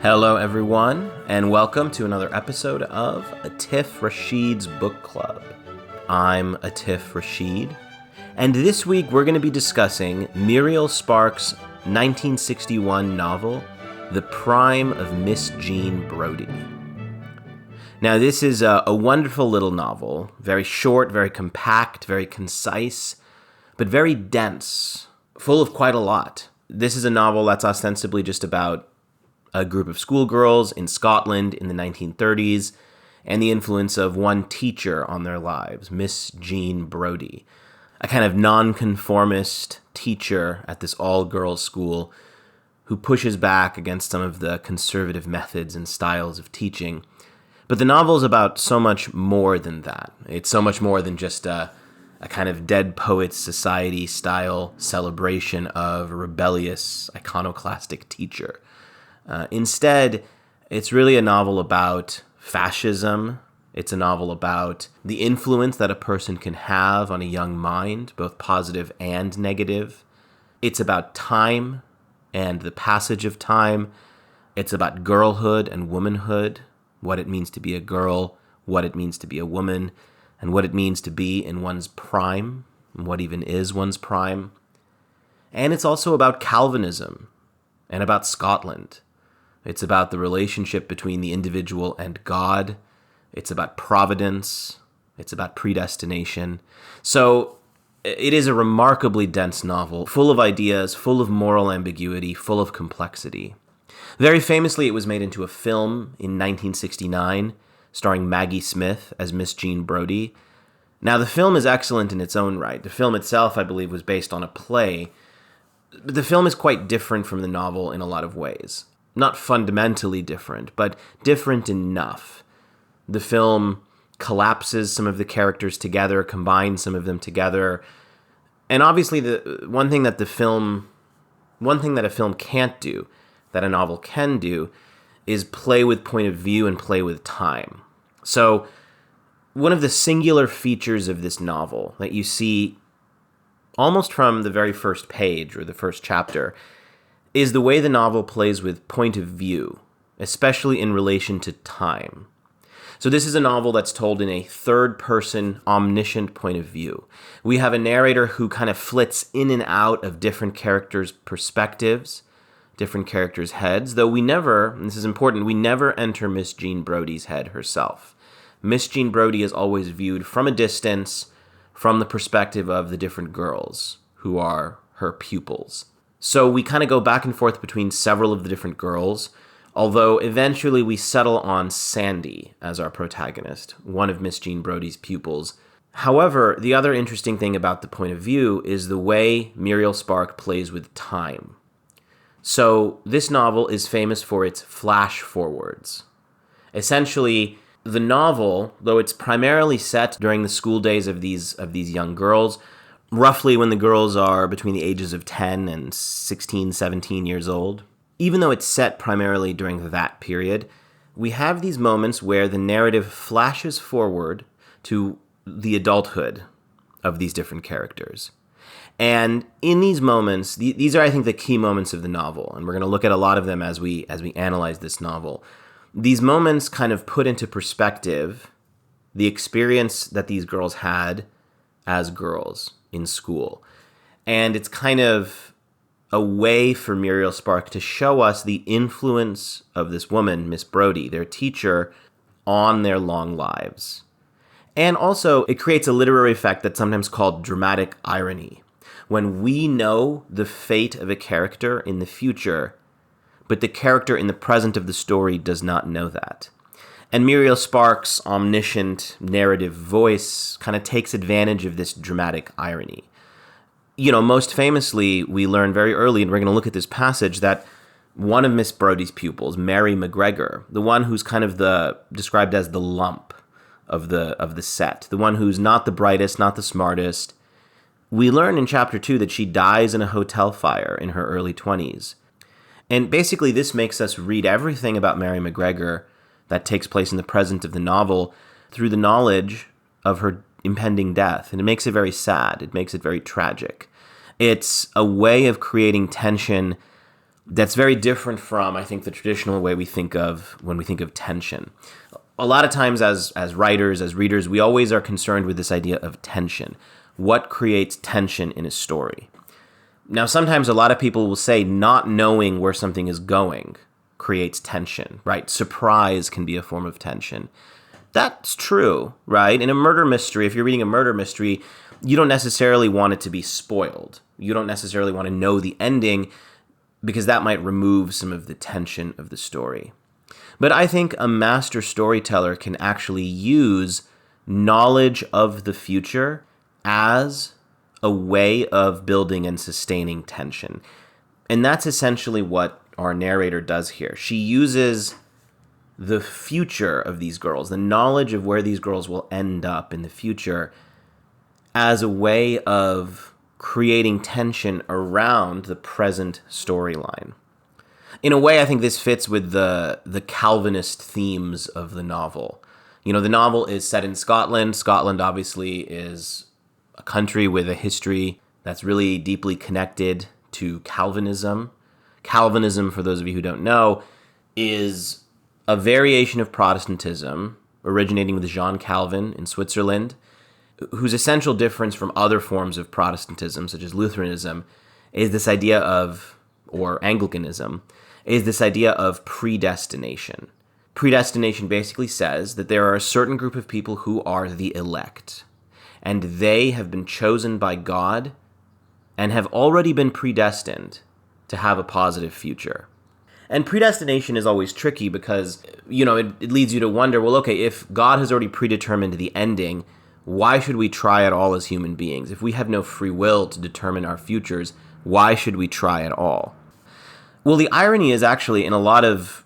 Hello, everyone, and welcome to another episode of Aatif Rashid's Book Club. I'm Aatif Rashid, and this week we're going to be discussing Muriel Sparks' 1961 novel, The Prime of Miss Jean Brodie. Now, this is a wonderful little novel, very short, very compact, very concise, but very dense, full of quite a lot. This is a novel that's ostensibly just about a group of schoolgirls in Scotland in the 1930s, and the influence of one teacher on their lives, Miss Jean Brodie, a kind of nonconformist teacher at this all-girls school who pushes back against some of the conservative methods and styles of teaching. But the novel is about so much more than that. It's so much more than just a kind of Dead Poets Society style celebration of a rebellious, iconoclastic teacher. Instead, it's really a novel about fascism. It's a novel about the influence that a person can have on a young mind, both positive and negative. It's about time and the passage of time. It's about girlhood and womanhood, what it means to be a girl, what it means to be a woman, and what it means to be in one's prime, and what even is one's prime. And it's also about Calvinism and about Scotland. It's about the relationship between the individual and God. It's about providence. It's about predestination. So it is a remarkably dense novel, full of ideas, full of moral ambiguity, full of complexity. Very famously, it was made into a film in 1969, starring Maggie Smith as Miss Jean Brodie. Now, the film is excellent in its own right. The film itself, I believe, was based on a play. But the film is quite different from the novel in a lot of ways. Not fundamentally different, but different enough. The film collapses some of the characters together, combines some of them together. And obviously, the one thing that a film can't do, that a novel can do, is play with point of view and play with time. So, one of the singular features of this novel that you see almost from the very first page or the first chapter is the way the novel plays with point of view, especially in relation to time. So this is a novel that's told in a third-person, omniscient point of view. We have a narrator who kind of flits in and out of different characters' perspectives, different characters' heads, though we never, and this is important, we never enter Miss Jean Brodie's head herself. Miss Jean Brodie is always viewed from a distance, from the perspective of the different girls who are her pupils. So we kind of go back and forth between several of the different girls, although eventually we settle on Sandy as our protagonist, one of Miss Jean Brodie's pupils. However, the other interesting thing about the point of view is the way Muriel Sparks plays with time. So this novel is famous for its flash forwards. Essentially, the novel, though it's primarily set during the school days of these young girls, roughly when the girls are between the ages of 10 and 16, 17 years old. Even though it's set primarily during that period, we have these moments where the narrative flashes forward to the adulthood of these different characters. And in these moments, these are, I think, the key moments of the novel, and we're going to look at a lot of them as we analyze this novel. These moments kind of put into perspective the experience that these girls had as girls in school. And it's kind of a way for Muriel Sparks to show us the influence of this woman, Miss Brodie, their teacher, on their long lives. And also, it creates a literary effect that's sometimes called dramatic irony, when we know the fate of a character in the future, but the character in the present of the story does not know that. And Muriel Sparks' omniscient narrative voice kind of takes advantage of this dramatic irony. You know, most famously, we learn very early, and we're going to look at this passage, that one of Miss Brodie's pupils, Mary McGregor, the one who's kind of described as the lump of the set, the one who's not the brightest, not the smartest, we learn in chapter 2 that she dies in a hotel fire in her early 20s. And basically, this makes us read everything about Mary McGregor that takes place in the present of the novel through the knowledge of her impending death. And it makes it very sad. It makes it very tragic. It's a way of creating tension that's very different from, I think, the traditional way we think of when we think of tension. A lot of times as writers, as readers, we always are concerned with this idea of tension. What creates tension in a story? Now, sometimes a lot of people will say not knowing where something is going creates tension, right? Surprise can be a form of tension. That's true, right? In a murder mystery, if you're reading a murder mystery, you don't necessarily want it to be spoiled. You don't necessarily want to know the ending because that might remove some of the tension of the story. But I think a master storyteller can actually use knowledge of the future as a way of building and sustaining tension. And that's essentially what our narrator does here. She uses the future of these girls, the knowledge of where these girls will end up in the future, as a way of creating tension around the present storyline. In a way, I think this fits with the Calvinist themes of the novel. You know, the novel is set in Scotland. Scotland obviously is a country with a history that's really deeply connected to Calvinism. Calvinism, for those of you who don't know, is a variation of Protestantism originating with Jean Calvin in Switzerland, whose essential difference from other forms of Protestantism, such as Lutheranism, is this idea of, or Anglicanism, is this idea of predestination. Predestination basically says that there are a certain group of people who are the elect, and they have been chosen by God and have already been predestined to have a positive future. And predestination is always tricky because, it leads you to wonder, well, okay, if God has already predetermined the ending, why should we try at all as human beings? If we have no free will to determine our futures, why should we try at all? Well, the irony is actually in a lot of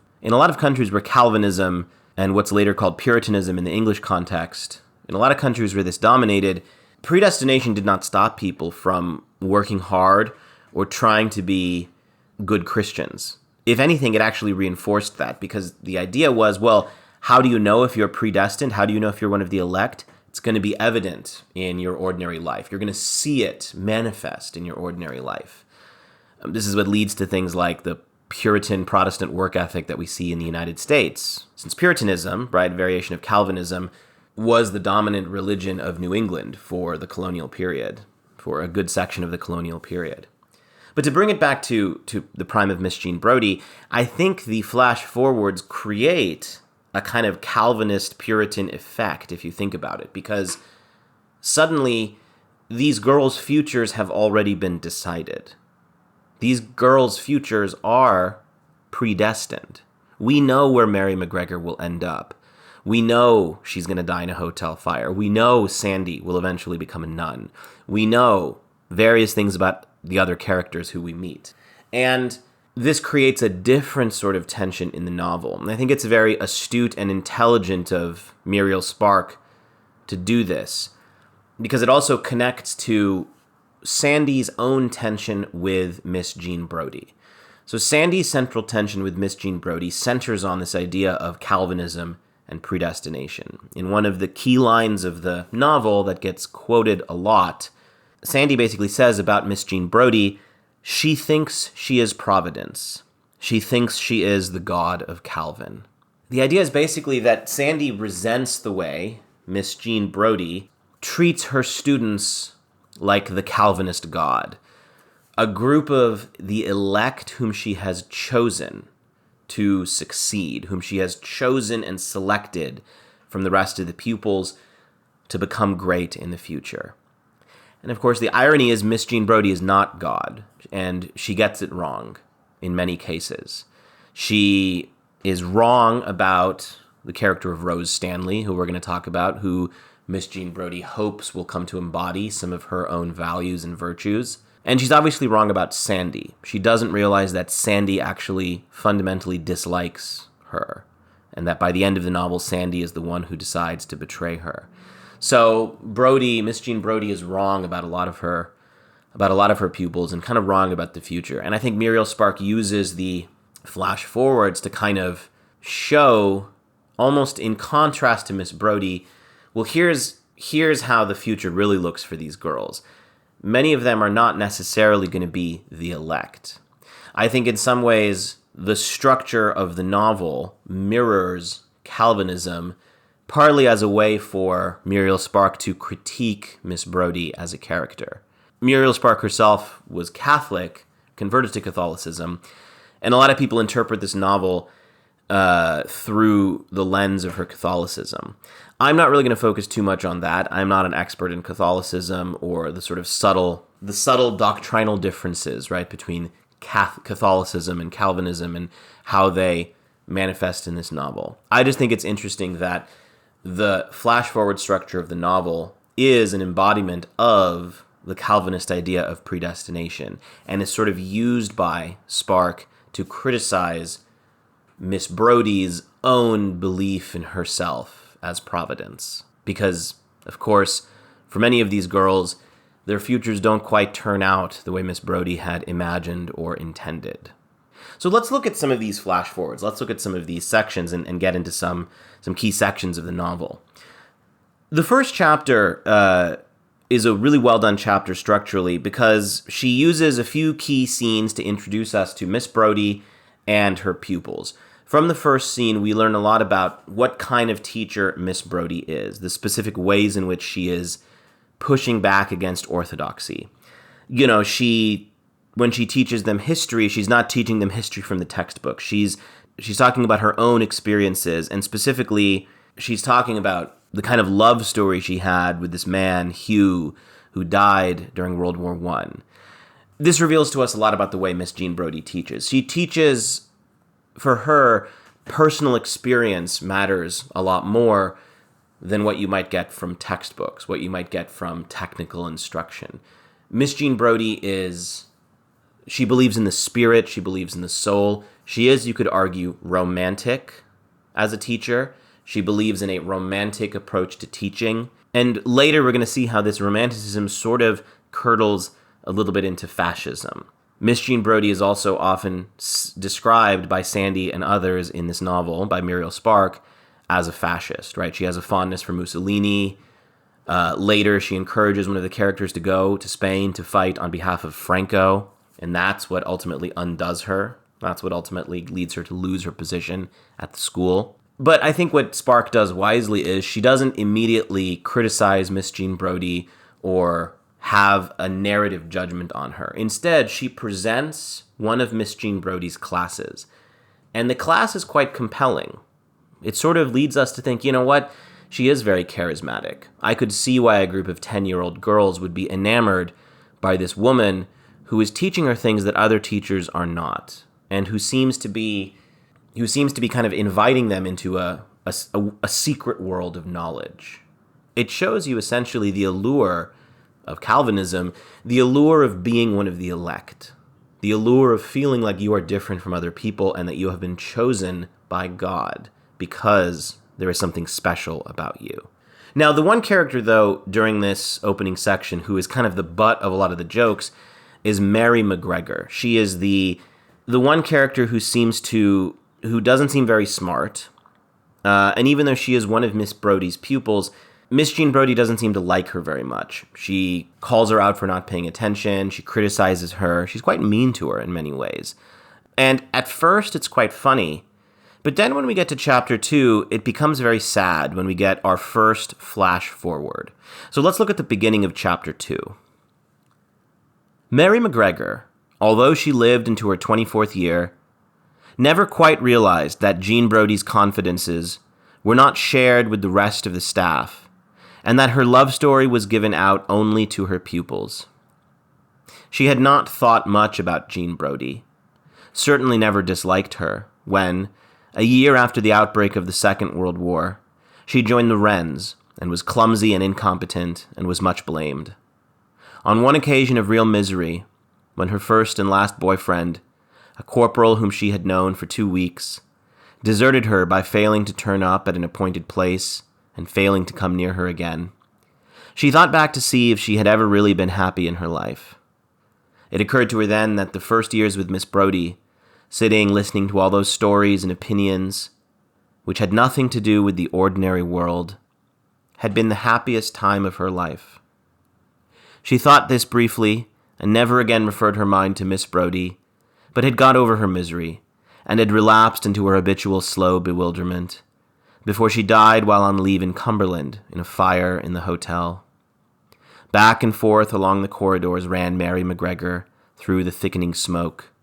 countries where Calvinism and what's later called Puritanism in the English context, in a lot of countries where this dominated, predestination did not stop people from working hard or trying to be good Christians. If anything, it actually reinforced that, because the idea was, well, how do you know if you're predestined? How do you know if you're one of the elect? It's going to be evident in your ordinary life. You're going to see it manifest in your ordinary life. This is what leads to things like the Puritan Protestant work ethic that we see in the United States. Since Puritanism, right, variation of Calvinism, was the dominant religion of New England for the colonial period, for a good section of the colonial period. But to bring it back to the prime of Miss Jean Brodie, I think the flash forwards create a kind of Calvinist Puritan effect, if you think about it, because suddenly these girls' futures have already been decided. These girls' futures are predestined. We know where Mary McGregor will end up. We know she's going to die in a hotel fire. We know Sandy will eventually become a nun. We know various things about the other characters who we meet. And this creates a different sort of tension in the novel. And I think it's very astute and intelligent of Muriel Spark to do this, because it also connects to Sandy's own tension with Miss Jean Brodie. So Sandy's central tension with Miss Jean Brodie centers on this idea of Calvinism and predestination. In one of the key lines of the novel that gets quoted a lot, Sandy basically says about Miss Jean Brodie, she thinks she is Providence. She thinks she is the God of Calvin. The idea is basically that Sandy resents the way Miss Jean Brodie treats her students like the Calvinist God, a group of the elect whom she has chosen to succeed, whom she has chosen and selected from the rest of the pupils to become great in the future. And of course, the irony is Miss Jean Brodie is not God, and she gets it wrong in many cases. She is wrong about the character of Rose Stanley, who we're going to talk about, who Miss Jean Brodie hopes will come to embody some of her own values and virtues. And she's obviously wrong about Sandy. She doesn't realize that Sandy actually fundamentally dislikes her, and that by the end of the novel, Sandy is the one who decides to betray her. So Miss Jean Brodie is wrong about a lot of her pupils, and kind of wrong about the future. And I think Muriel Spark uses the flash forwards to kind of show, almost in contrast to Miss Brodie, well, here's how the future really looks for these girls. Many of them are not necessarily going to be the elect. I think in some ways the structure of the novel mirrors Calvinism, partly as a way for Muriel Spark to critique Miss Brodie as a character. Muriel Spark herself was Catholic, converted to Catholicism, and a lot of people interpret this novel through the lens of her Catholicism. I'm not really going to focus too much on that. I'm not an expert in Catholicism or the sort of subtle doctrinal differences, right, between Catholicism and Calvinism and how they manifest in this novel. I just think it's interesting that the flash-forward structure of the novel is an embodiment of the Calvinist idea of predestination and is sort of used by Spark to criticize Miss Brodie's own belief in herself as providence. Because, of course, for many of these girls, their futures don't quite turn out the way Miss Brodie had imagined or intended. So let's look at some of these flash forwards. Let's look at some of these sections and get into some key sections of the novel. The first chapter is a really well-done chapter structurally because she uses a few key scenes to introduce us to Miss Brodie and her pupils. From the first scene, we learn a lot about what kind of teacher Miss Brodie is, the specific ways in which she is pushing back against orthodoxy. You know, when she teaches them history, she's not teaching them history from the textbook. She's talking about her own experiences, and specifically, she's talking about the kind of love story she had with this man, Hugh, who died during World War I. This reveals to us a lot about the way Miss Jean Brodie teaches. She teaches, for her, personal experience matters a lot more than what you might get from textbooks, what you might get from technical instruction. Miss Jean Brodie she believes in the spirit, she believes in the soul. She is, you could argue, romantic as a teacher. She believes in a romantic approach to teaching. And later we're going to see how this romanticism sort of curdles a little bit into fascism. Miss Jean Brodie is also often described by Sandy and others in this novel, by Muriel Spark, as a fascist, right? She has a fondness for Mussolini. Later, she encourages one of the characters to go to Spain to fight on behalf of Franco, and that's what ultimately undoes her. That's what ultimately leads her to lose her position at the school. But I think what Spark does wisely is she doesn't immediately criticize Miss Jean Brodie or have a narrative judgment on her. Instead, she presents one of Miss Jean Brodie's classes, and the class is quite compelling. It sort of leads us to think, you know what? She is very charismatic. I could see why a group of 10-year-old girls would be enamored by this woman who is teaching her things that other teachers are not, and who seems to be kind of inviting them into a secret world of knowledge. It shows you essentially the allure of Calvinism, the allure of being one of the elect, the allure of feeling like you are different from other people and that you have been chosen by God because there is something special about you. Now, the one character, though, during this opening section who is kind of the butt of a lot of the jokes is Mary McGregor. She is the one character who doesn't seem very smart, and even though she is one of Miss Brodie's pupils, Miss Jean Brodie doesn't seem to like her very much. She calls her out for not paying attention. She criticizes her. She's quite mean to her in many ways. And at first, it's quite funny. But then when we get to chapter 2, it becomes very sad when we get our first flash forward. So let's look at the beginning of chapter 2. Mary McGregor, although she lived into her 24th year, never quite realized that Jean Brodie's confidences were not shared with the rest of the staff, and that her love story was given out only to her pupils. She had not thought much about Jean Brodie, certainly never disliked her, when, a year after the outbreak of the Second World War, she joined the Wrens and was clumsy and incompetent and was much blamed. On one occasion of real misery, when her first and last boyfriend, a corporal whom she had known for 2 weeks, deserted her by failing to turn up at an appointed place and failing to come near her again, she thought back to see if she had ever really been happy in her life. It occurred to her then that the first years with Miss Brodie, sitting listening to all those stories and opinions, which had nothing to do with the ordinary world, had been the happiest time of her life. She thought this briefly, and never again referred her mind to Miss Brodie, but had got over her misery and had relapsed into her habitual slow bewilderment before she died while on leave in Cumberland in a fire in the hotel. Back and forth along the corridors ran Mary McGregor through the thickening smoke.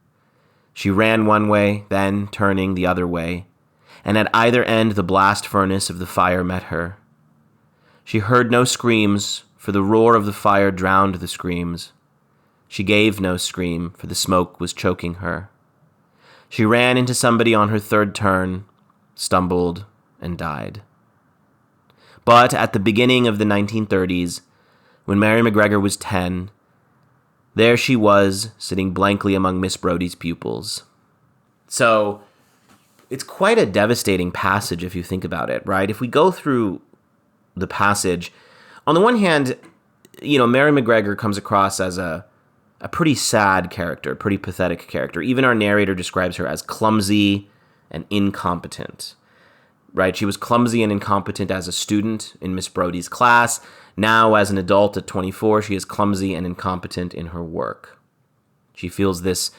She ran one way, then turning the other way, and at either end the blast furnace of the fire met her. She heard no screams, for the roar of the fire drowned the screams. She gave no scream, for the smoke was choking her. She ran into somebody on her third turn, stumbled, and died. But at the beginning of the 1930s, when Mary McGregor was 10, there she was, sitting blankly among Miss Brodie's pupils. So, it's quite a devastating passage if you think about it, right? If we go through the passage, on the one hand, Mary McGregor comes across as a pretty sad character, a pretty pathetic character. Even our narrator describes her as clumsy and incompetent, right? She was clumsy and incompetent as a student in Miss Brodie's class. Now, as an adult at 24, she is clumsy and incompetent in her work. She feels this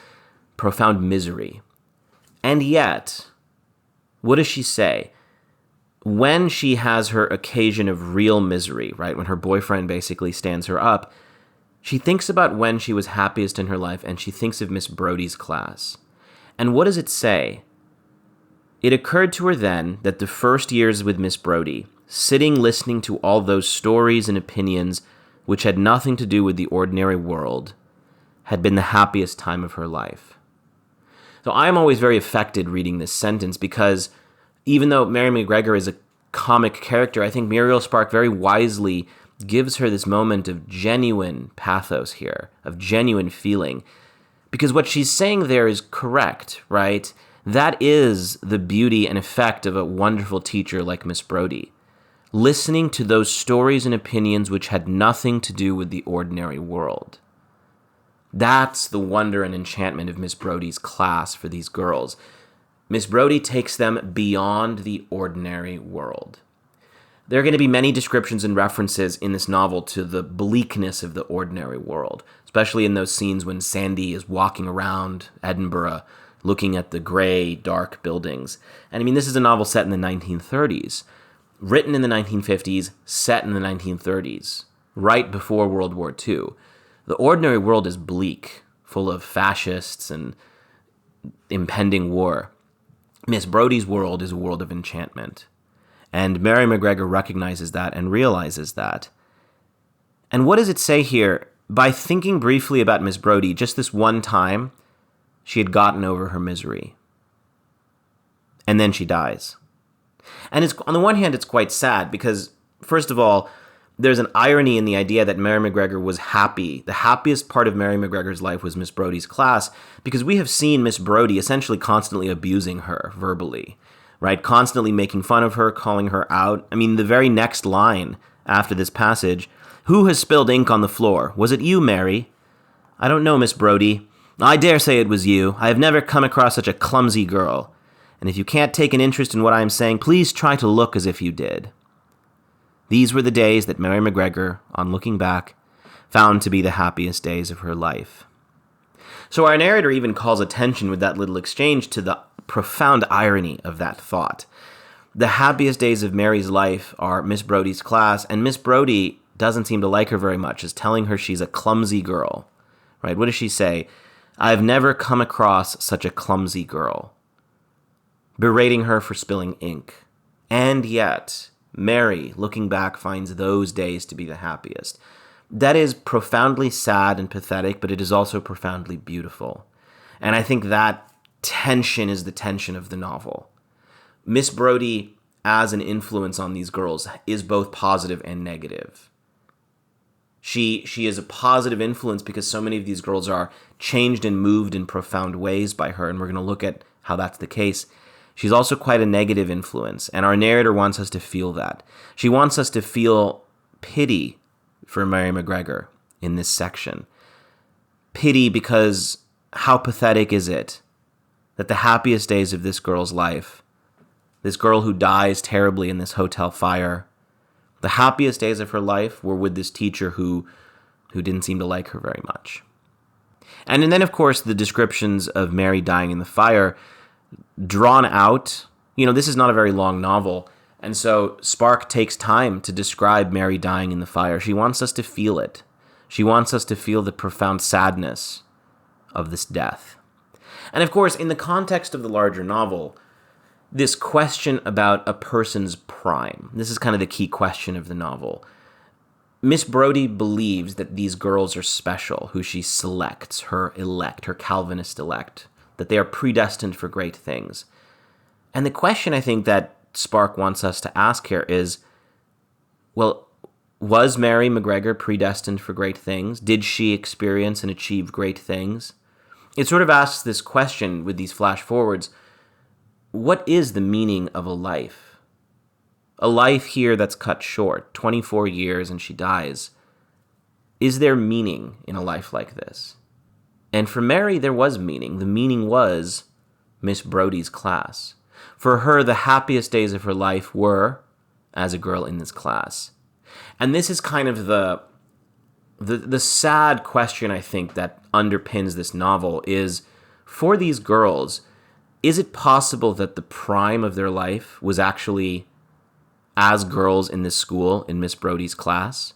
profound misery. And yet, what does she say? When she has her occasion of real misery, right, when her boyfriend basically stands her up, she thinks about when she was happiest in her life, and she thinks of Miss Brodie's class. And what does it say? It occurred to her then that the first years with Miss Brodie, sitting listening to all those stories and opinions which had nothing to do with the ordinary world, had been the happiest time of her life. So I'm always very affected reading this sentence because even though Mary McGregor is a comic character, I think Muriel Spark very wisely gives her this moment of genuine pathos here, of genuine feeling. Because what she's saying there is correct, right? That is the beauty and effect of a wonderful teacher like Miss Brodie. Listening to those stories and opinions which had nothing to do with the ordinary world. That's the wonder and enchantment of Miss Brodie's class for these girls. Miss Brodie takes them beyond the ordinary world. There are going to be many descriptions and references in this novel to the bleakness of the ordinary world, especially in those scenes when Sandy is walking around Edinburgh looking at the gray, dark buildings. And this is a novel set in the 1930s. Written in the 1950s, set in the 1930s, right before World War II. The ordinary world is bleak, full of fascists and impending war. Miss Brodie's world is a world of enchantment. And Mary McGregor recognizes that and realizes that. And what does it say here? By thinking briefly about Miss Brodie, just this one time, she had gotten over her misery. And then she dies. And on the one hand, it's quite sad because, first of all, there's an irony in the idea that Mary McGregor was happy. The happiest part of Mary McGregor's life was Miss Brodie's class because we have seen Miss Brodie essentially constantly abusing her verbally, right? Constantly making fun of her, calling her out. The very next line after this passage, "Who has spilled ink on the floor? Was it you, Mary?" "I don't know, Miss Brodie." "I dare say it was you. I have never come across such a clumsy girl. And if you can't take an interest in what I am saying, please try to look as if you did." These were the days that Mary McGregor, on looking back, found to be the happiest days of her life. So our narrator even calls attention with that little exchange to the profound irony of that thought. The happiest days of Mary's life are Miss Brodie's class, and Miss Brodie doesn't seem to like her very much, is telling her she's a clumsy girl. Right? What does she say? "I've never come across such a clumsy girl." Berating her for spilling ink. And yet, Mary, looking back, finds those days to be the happiest. That is profoundly sad and pathetic, but it is also profoundly beautiful. And I think that tension is the tension of the novel. Miss Brodie, as an influence on these girls, is both positive and negative. She is a positive influence because so many of these girls are changed and moved in profound ways by her, and we're going to look at how that's the case. She's also quite a negative influence, and our narrator wants us to feel that. She wants us to feel pity for Mary McGregor in this section. Pity because how pathetic is it that the happiest days of this girl's life, this girl who dies terribly in this hotel fire, the happiest days of her life were with this teacher who didn't seem to like her very much. And then, of course, the descriptions of Mary dying in the fire, drawn out. This is not a very long novel, and so Spark takes time to describe Mary dying in the fire. She wants us to feel it. She wants us to feel the profound sadness of this death. And of course, in the context of the larger novel, this question about a person's prime, this is kind of the key question of the novel. Miss Brodie believes that these girls are special, who she selects, her elect, her Calvinist elect, that they are predestined for great things. And the question I think that Spark wants us to ask here is, well, was Mary McGregor predestined for great things? Did she experience and achieve great things? It sort of asks this question with these flash forwards. What is the meaning of a life? A life here that's cut short, 24 years and she dies. Is there meaning in a life like this? And for Mary, there was meaning. The meaning was Miss Brodie's class. For her, the happiest days of her life were as a girl in this class. And this is kind of the sad question, I think, that underpins this novel is, for these girls, is it possible that the prime of their life was actually as girls in this school, in Miss Brodie's class?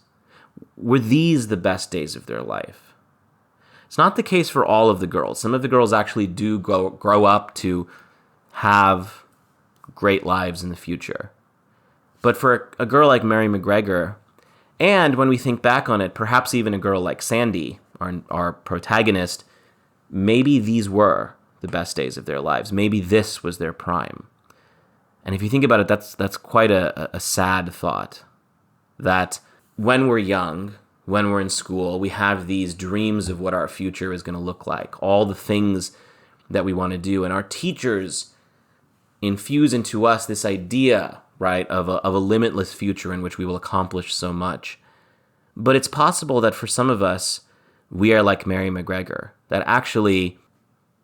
Were these the best days of their life? It's not the case for all of the girls. Some of the girls actually do grow up to have great lives in the future. But for a girl like Mary McGregor, and when we think back on it, perhaps even a girl like Sandy, our protagonist, maybe these were the best days of their lives. Maybe this was their prime. And if you think about it, that's quite a sad thought. That when we're young, when we're in school, we have these dreams of what our future is going to look like, all the things that we want to do. And our teachers infuse into us this idea, right, of a limitless future in which we will accomplish so much. But it's possible that for some of us, we are like Mary McGregor, that actually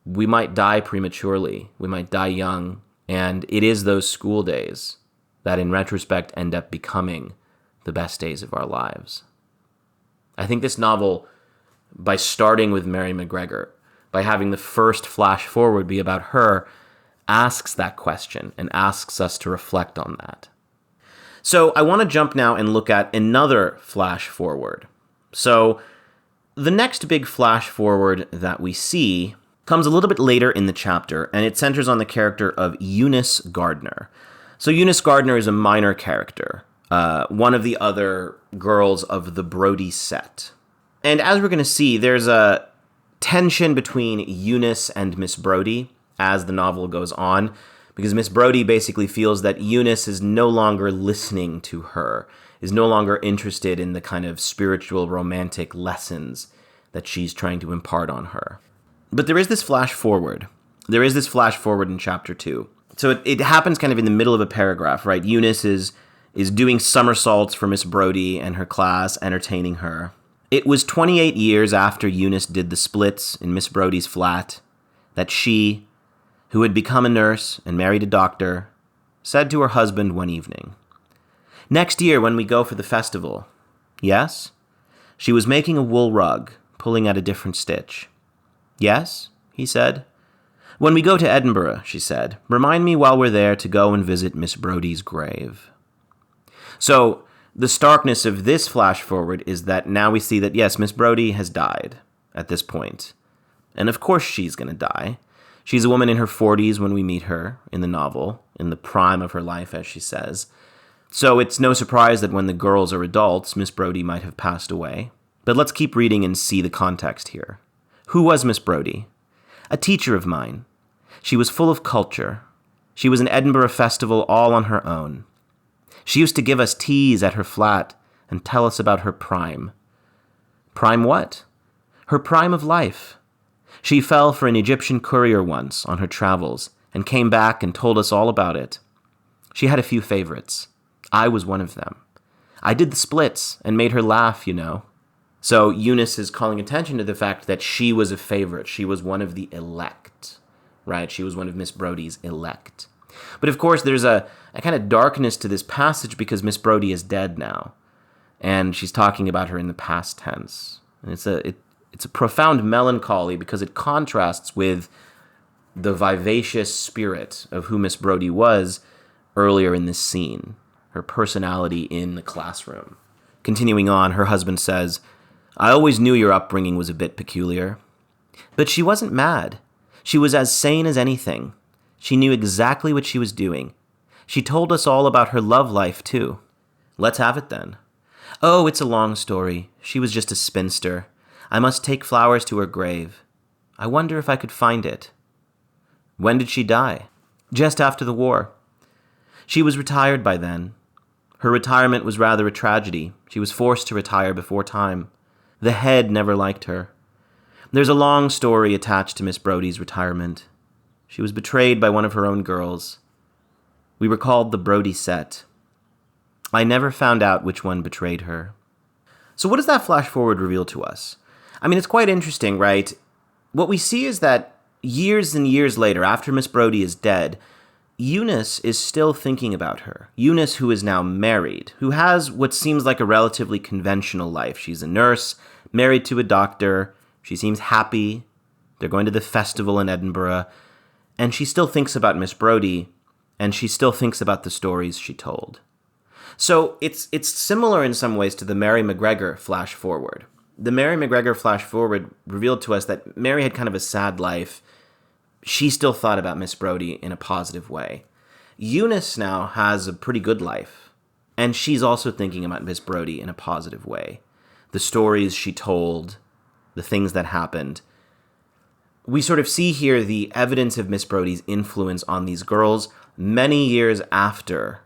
we might die prematurely, we might die young, and it is those school days that in retrospect end up becoming the best days of our lives. I think this novel, by starting with Mary McGregor, by having the first flash forward be about her, asks that question and asks us to reflect on that. So I want to jump now and look at another flash forward. So the next big flash forward that we see comes a little bit later in the chapter, and it centers on the character of Eunice Gardner. So Eunice Gardner is a minor character, one of the other girls of the Brodie set. And as we're going to see, there's a tension between Eunice and Miss Brodie as the novel goes on, because Miss Brodie basically feels that Eunice is no longer listening to her, is no longer interested in the kind of spiritual, romantic lessons that she's trying to impart on her. But there is this flash forward. There is this flash forward in chapter 2. So it happens kind of in the middle of a paragraph, right? Eunice is doing somersaults for Miss Brodie and her class, entertaining her. It was 28 years after Eunice did the splits in Miss Brodie's flat that she, who had become a nurse and married a doctor, said to her husband one evening, "Next year when we go for the festival." Yes? She was making a wool rug, pulling at a different stitch. "Yes," he said. "When we go to Edinburgh," she said, "remind me while we're there to go and visit Miss Brodie's grave." So the starkness of this flash forward is that now we see that, yes, Miss Brodie has died at this point. And of course she's going to die. She's a woman in her 40s when we meet her in the novel, in the prime of her life, as she says. So it's no surprise that when the girls are adults, Miss Brodie might have passed away. But let's keep reading and see the context here. Who was Miss Brodie? A teacher of mine. She was full of culture. She was an Edinburgh festival all on her own. She used to give us teas at her flat and tell us about her prime. Prime what? Her prime of life. She fell for an Egyptian courier once on her travels and came back and told us all about it. She had a few favorites. I was one of them. I did the splits and made her laugh, you know. So Eunice is calling attention to the fact that she was a favorite. She was one of the elect, right? She was one of Miss Brodie's elect. But of course, there's a kind of darkness to this passage because Miss Brodie is dead now. And she's talking about her in the past tense. And It's a profound melancholy because it contrasts with the vivacious spirit of who Miss Brodie was earlier in this scene, her personality in the classroom. Continuing on, her husband says, "I always knew your upbringing was a bit peculiar." But she wasn't mad. She was as sane as anything. She knew exactly what she was doing. She told us all about her love life, too. Let's have it then. Oh, it's a long story. She was just a spinster. I must take flowers to her grave. I wonder if I could find it. When did she die? Just after the war. She was retired by then. Her retirement was rather a tragedy. She was forced to retire before time. The head never liked her. There's a long story attached to Miss Brodie's retirement. She was betrayed by one of her own girls. We were called the Brodie set. I never found out which one betrayed her. So what does that flash forward reveal to us? I mean, it's quite interesting, right? What we see is that years and years later, after Miss Brodie is dead, Eunice is still thinking about her. Eunice, who is now married, who has what seems like a relatively conventional life. She's a nurse, married to a doctor. She seems happy. They're going to the festival in Edinburgh. And she still thinks about Miss Brodie, and she still thinks about the stories she told. So it's similar in some ways to the Mary McGregor flash forward. The Mary McGregor flash forward revealed to us that Mary had kind of a sad life. She still thought about Miss Brodie in a positive way. Eunice now has a pretty good life, and she's also thinking about Miss Brodie in a positive way. The stories she told, the things that happened. We sort of see here the evidence of Miss Brodie's influence on these girls many years after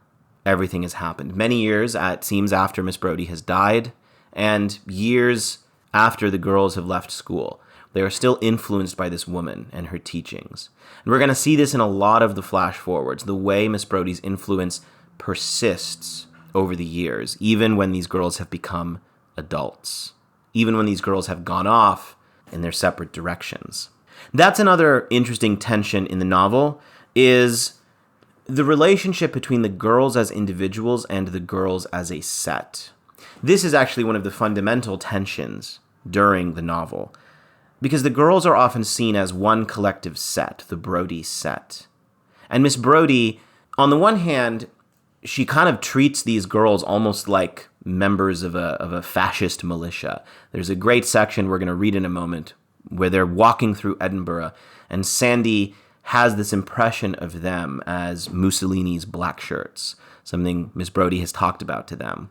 everything has happened. Many years, it seems, after Miss Brodie has died, and years after the girls have left school. They are still influenced by this woman and her teachings. And we're going to see this in a lot of the flash forwards, the way Miss Brodie's influence persists over the years, even when these girls have become adults, even when these girls have gone off in their separate directions. That's another interesting tension in the novel, is the relationship between the girls as individuals and the girls as a set. This is actually one of the fundamental tensions during the novel, because the girls are often seen as one collective set, the Brodie set. And Miss Brodie, on the one hand, she kind of treats these girls almost like members of a fascist militia. There's a great section we're going to read in a moment where they're walking through Edinburgh, and Sandy has this impression of them as Mussolini's black shirts, something Miss Brodie has talked about to them.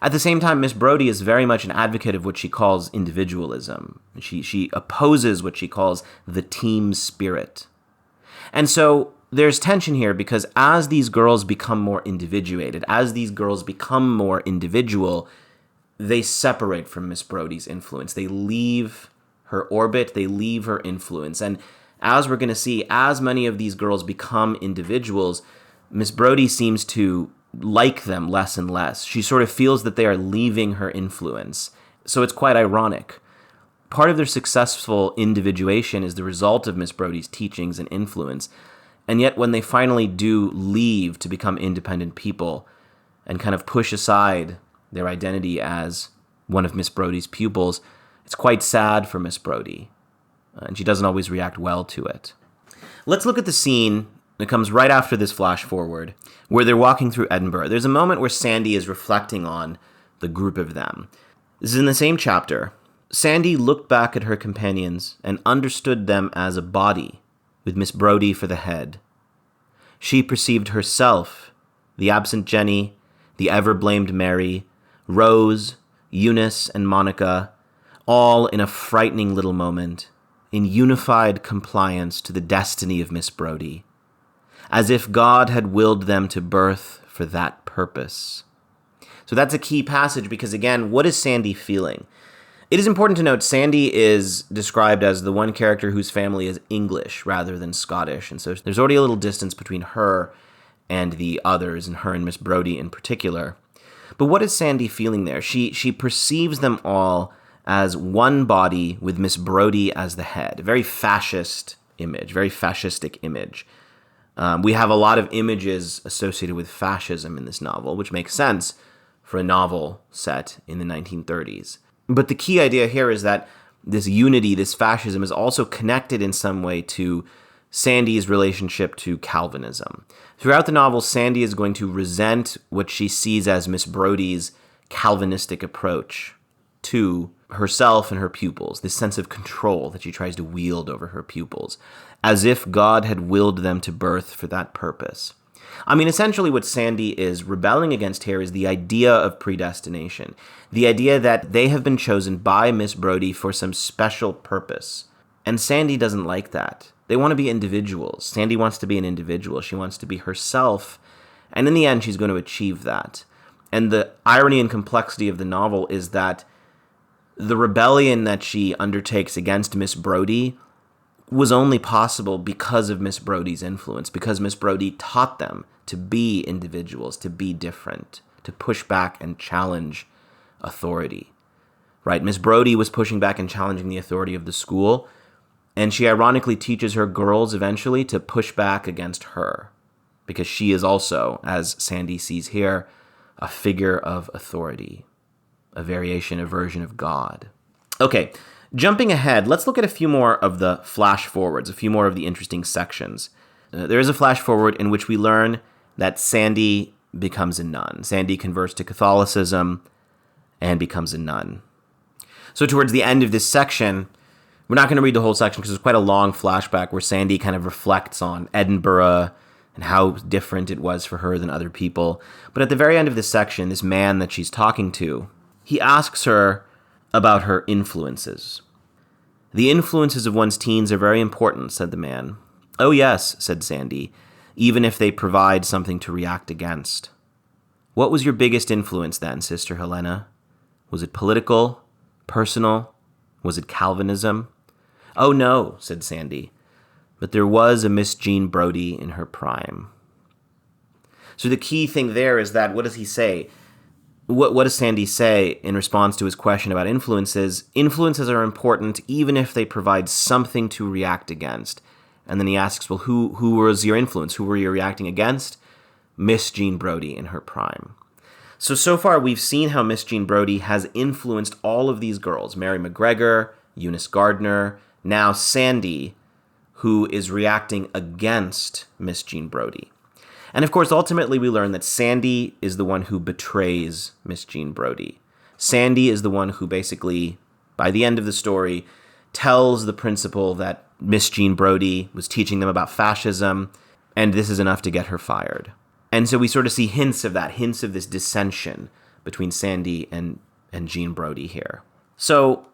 At the same time, Miss Brodie is very much an advocate of what she calls individualism. She opposes what she calls the team spirit. And so there's tension here because as these girls become more individuated, as these girls become more individual, they separate from Miss Brodie's influence. They leave her orbit, they leave her influence. And as we're going to see, as many of these girls become individuals, Miss Brodie seems to like them less and less. She sort of feels that they are leaving her influence. So it's quite ironic. Part of their successful individuation is the result of Miss Brodie's teachings and influence. And yet when they finally do leave to become independent people and kind of push aside their identity as one of Miss Brodie's pupils, it's quite sad for Miss Brodie. And she doesn't always react well to it. Let's look at the scene that comes right after this flash forward, where they're walking through Edinburgh. There's a moment where Sandy is reflecting on the group of them. This is in the same chapter. Sandy looked back at her companions and understood them as a body, with Miss Brodie for the head. She perceived herself, the absent Jenny, the ever-blamed Mary, Rose, Eunice, and Monica, all in a frightening little moment, in unified compliance to the destiny of Miss Brodie, as if God had willed them to birth for that purpose. So that's a key passage because, again, what is Sandy feeling? It is important to note Sandy is described as the one character whose family is English rather than Scottish, and so there's already a little distance between her and the others, and her and Miss Brodie in particular. But what is Sandy feeling there? She perceives them all as one body with Miss Brodie as the head. A very fascist image, very fascistic image. We have a lot of images associated with fascism in this novel, which makes sense for a novel set in the 1930s. But the key idea here is that this unity, this fascism, is also connected in some way to Sandy's relationship to Calvinism. Throughout the novel, Sandy is going to resent what she sees as Miss Brodie's Calvinistic approach to herself and her pupils, this sense of control that she tries to wield over her pupils, as if God had willed them to birth for that purpose. I mean, essentially what Sandy is rebelling against here is the idea of predestination, the idea that they have been chosen by Miss Brodie for some special purpose. And Sandy doesn't like that. They want to be individuals. Sandy wants to be an individual. She wants to be herself. And in the end, she's going to achieve that. And the irony and complexity of the novel is that the rebellion that she undertakes against Miss Brodie was only possible because of Miss Brodie's influence, because Miss Brodie taught them to be individuals, to be different, to push back and challenge authority. Right? Miss Brodie was pushing back and challenging the authority of the school, and she ironically teaches her girls eventually to push back against her, because she is also, as Sandy sees here, a figure of authority, a version of God. Okay, jumping ahead, let's look at a few more of the flash forwards, a few more of the interesting sections. There is a flash forward in which we learn that Sandy becomes a nun. Sandy converts to Catholicism and becomes a nun. So towards the end of this section, we're not going to read the whole section because it's quite a long flashback where Sandy kind of reflects on Edinburgh and how different it was for her than other people. But at the very end of this section, this man that she's talking to, he asks her about her influences. The influences of one's teens are very important, said the man. Oh yes, said Sandy, even if they provide something to react against. What was your biggest influence then, Sister Helena? Was it political? Personal? Was it Calvinism? Oh no, said Sandy, but there was a Miss Jean Brodie in her prime. So the key thing there is that, what does he say? What does Sandy say in response to his question about influences? Influences are important even if they provide something to react against. And then he asks, well, who was your influence? Who were you reacting against? Miss Jean Brodie in her prime. So far we've seen how Miss Jean Brodie has influenced all of these girls, Mary McGregor, Eunice Gardner, now Sandy, who is reacting against Miss Jean Brodie. And of course, ultimately we learn that Sandy is the one who betrays Miss Jean Brodie. Sandy is the one who basically, by the end of the story, tells the principal that Miss Jean Brodie was teaching them about fascism, and this is enough to get her fired. And so we sort of see hints of that, hints of this dissension between Sandy and Jean Brodie here. So,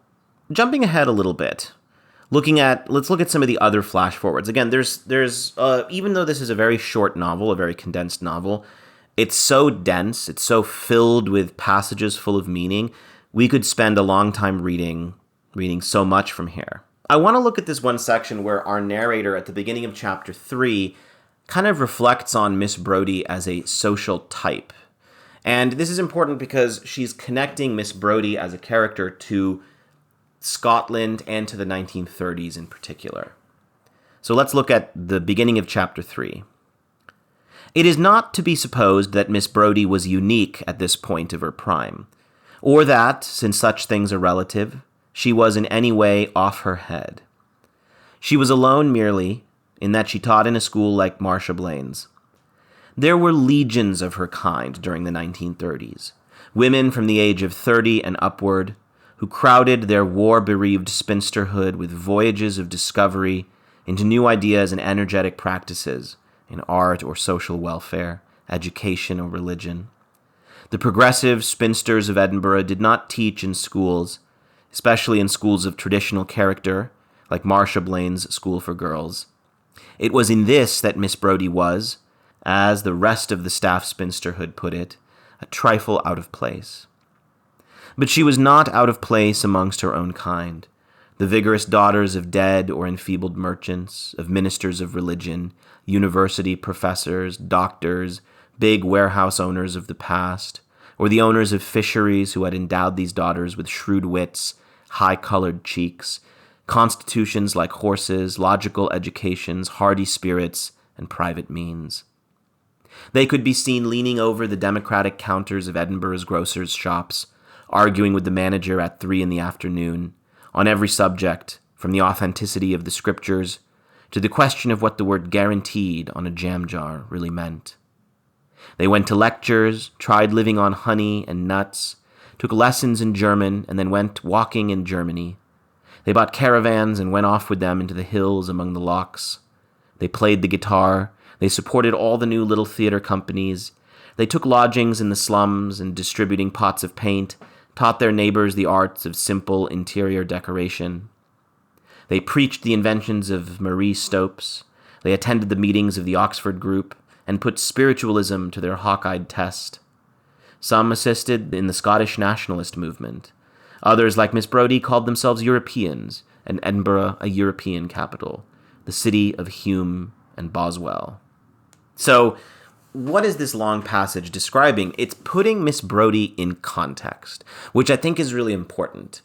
jumping ahead a little bit, let's look at some of the other flash forwards. Again, there's even though this is a very short novel, a very condensed novel, it's so dense, it's so filled with passages full of meaning, we could spend a long time reading so much from here. I want to look at this one section where our narrator at the beginning of chapter 3 kind of reflects on Miss Brodie as a social type. And this is important because she's connecting Miss Brodie as a character to Scotland and to the 1930s in particular. So let's look at the beginning of chapter 3. It is not to be supposed that Miss Brodie was unique at this point of her prime, or that, since such things are relative, she was in any way off her head. She was alone merely in that she taught in a school like Marcia Blaine's. There were legions of her kind during the 1930s, women from the age of 30 and upward, who crowded their war-bereaved spinsterhood with voyages of discovery into new ideas and energetic practices in art or social welfare, education or religion. The progressive spinsters of Edinburgh did not teach in schools, especially in schools of traditional character, like Marcia Blaine's School for Girls. It was in this that Miss Brodie was, as the rest of the staff spinsterhood put it, a trifle out of place. But she was not out of place amongst her own kind, the vigorous daughters of dead or enfeebled merchants, of ministers of religion, university professors, doctors, big warehouse owners of the past, or the owners of fisheries who had endowed these daughters with shrewd wits, high-colored cheeks, constitutions like horses, logical educations, hardy spirits, and private means. They could be seen leaning over the democratic counters of Edinburgh's grocers' shops, arguing with the manager at 3 in the afternoon, on every subject, from the authenticity of the scriptures to the question of what the word guaranteed on a jam jar really meant. They went to lectures, tried living on honey and nuts, took lessons in German, and then went walking in Germany. They bought caravans and went off with them into the hills among the lochs. They played the guitar. They supported all the new little theater companies. They took lodgings in the slums and distributing pots of paint, taught their neighbors the arts of simple interior decoration. They preached the inventions of Marie Stopes. They attended the meetings of the Oxford group and put spiritualism to their hawk-eyed test. Some assisted in the Scottish nationalist movement. Others, like Miss Brodie, called themselves Europeans, and Edinburgh a European capital, the city of Hume and Boswell. So, what is this long passage describing? It's putting Miss Brodie in context, which I think is really important.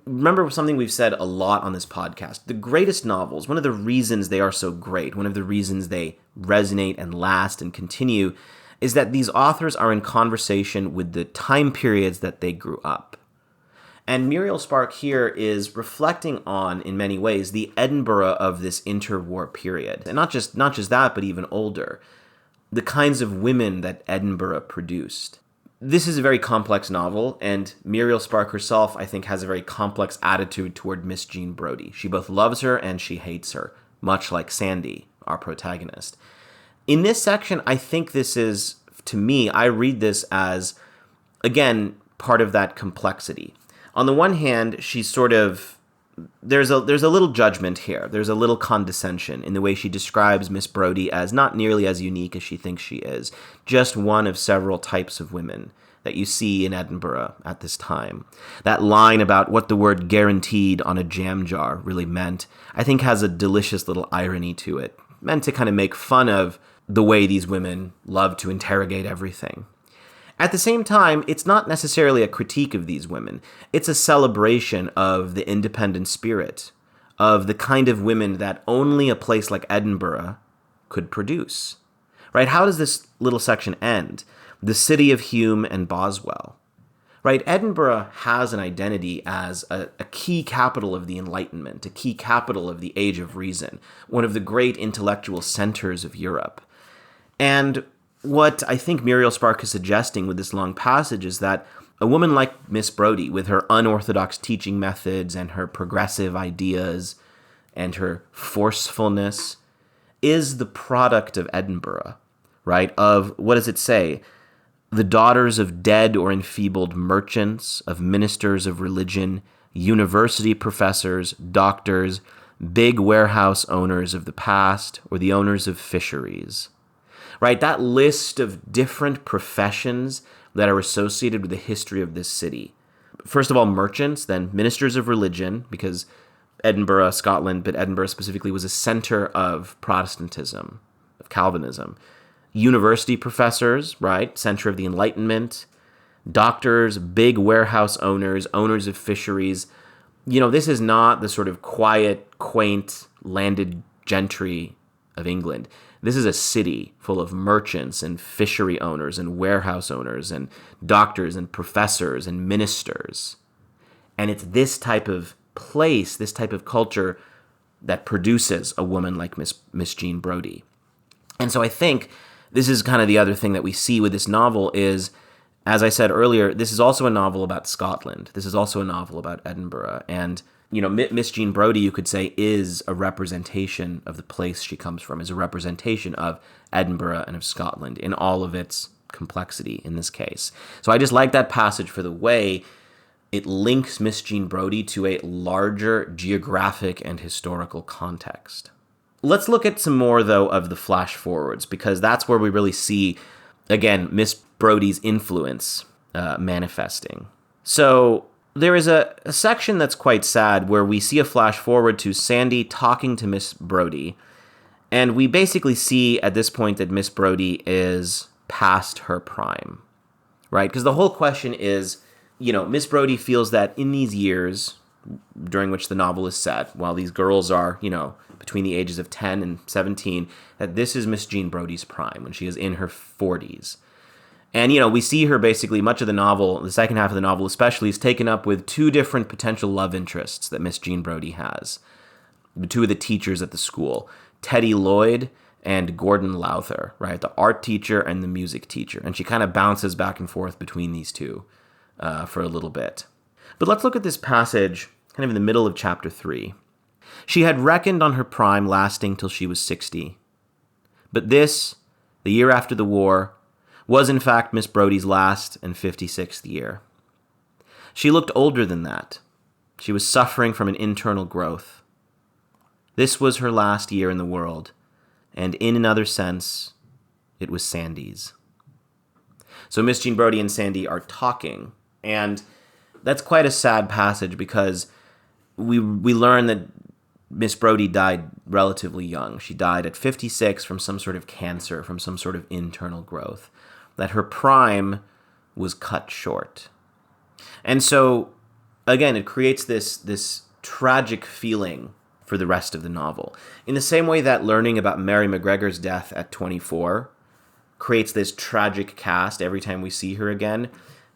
Remember something we've said a lot on this podcast. The greatest novels, one of the reasons they are so great, one of the reasons they resonate and last and continue, is that these authors are in conversation with the time periods that they grew up. And Muriel Spark here is reflecting on, in many ways, the Edinburgh of this interwar period. And not just that, but even older. The kinds of women that Edinburgh produced. This is a very complex novel, and Muriel Spark herself, I think, has a very complex attitude toward Miss Jean Brodie. She both loves her and she hates her, much like Sandy, our protagonist. In this section, I think this is, to me, I read this as, again, part of that complexity. On the one hand, she's sort of, there's a little judgment here. There's a little condescension in the way she describes Miss Brodie as not nearly as unique as she thinks she is, just one of several types of women that you see in Edinburgh at this time. That line about what the word guaranteed on a jam jar really meant, I think has a delicious little irony to it, meant to kind of make fun of the way these women love to interrogate everything. At the same time, it's not necessarily a critique of these women. It's a celebration of the independent spirit, of the kind of women that only a place like Edinburgh could produce. Right? How does this little section end? The city of Hume and Boswell. Right? Edinburgh has an identity as a key capital of the Enlightenment, a key capital of the Age of Reason, one of the great intellectual centers of Europe. And what I think Muriel Spark is suggesting with this long passage is that a woman like Miss Brodie, with her unorthodox teaching methods and her progressive ideas and her forcefulness, is the product of Edinburgh, right? Of, what does it say? The daughters of dead or enfeebled merchants, of ministers of religion, university professors, doctors, big warehouse owners of the past, or the owners of fisheries. Right, that list of different professions that are associated with the history of this city. First of all, merchants, then ministers of religion, because Edinburgh, Scotland, but Edinburgh specifically was a center of Protestantism, of Calvinism. University professors, right, center of the Enlightenment. Doctors, big warehouse owners, owners of fisheries. You know, this is not the sort of quiet, quaint, landed gentry of England. This is a city full of merchants and fishery owners and warehouse owners and doctors and professors and ministers. And it's this type of place, this type of culture that produces a woman like Miss Jean Brodie. And so I think this is kind of the other thing that we see with this novel is, as I said earlier, this is also a novel about Scotland. This is also a novel about Edinburgh. And you know, Miss Jean Brodie, you could say, is a representation of the place she comes from, is a representation of Edinburgh and of Scotland in all of its complexity in this case. So I just like that passage for the way it links Miss Jean Brodie to a larger geographic and historical context. Let's look at some more, though, of the flash forwards, because that's where we really see, again, Miss Brodie's influence manifesting. So there is a section that's quite sad where we see a flash forward to Sandy talking to Miss Brodie, and we basically see at this point that Miss Brodie is past her prime, right? Because the whole question is, you know, Miss Brodie feels that in these years during which the novel is set, while these girls are, you know, between the ages of 10 and 17, that this is Miss Jean Brodie's prime, when she is in her 40s. And, we see her basically, much of the novel, the second half of the novel especially, is taken up with two different potential love interests that Miss Jean Brodie has. The two of the teachers at the school, Teddy Lloyd and Gordon Lowther, right? The art teacher and the music teacher. And she kind of bounces back and forth between these two for a little bit. But let's look at this passage kind of in the middle of chapter 3. She had reckoned on her prime lasting till she was 60. But this, the year after the war, was in fact Miss Brodie's last and 56th year. She looked older than that. She was suffering from an internal growth. This was her last year in the world, and in another sense, it was Sandy's. So Miss Jean Brodie and Sandy are talking, and that's quite a sad passage because we learn that Miss Brodie died relatively young. She died at 56 from some sort of cancer, from some sort of internal growth, that her prime was cut short. And so, again, it creates this tragic feeling for the rest of the novel. In the same way that learning about Mary McGregor's death at 24 creates this tragic cast every time we see her again,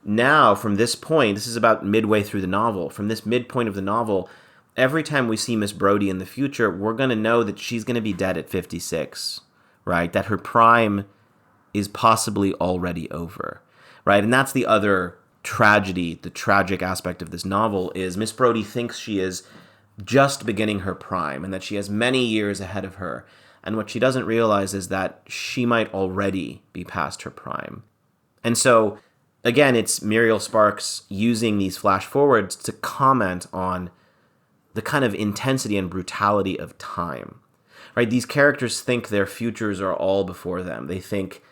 now, from this point, this is about midway through the novel, from this midpoint of the novel, every time we see Miss Brodie in the future, we're going to know that she's going to be dead at 56, right? That her prime is possibly already over, right? And that's the other tragedy, the tragic aspect of this novel is Miss Brodie thinks she is just beginning her prime and that she has many years ahead of her. And what she doesn't realize is that she might already be past her prime. And so, again, it's Muriel Sparks using these flash forwards to comment on the kind of intensity and brutality of time, right? These characters think their futures are all before them. They think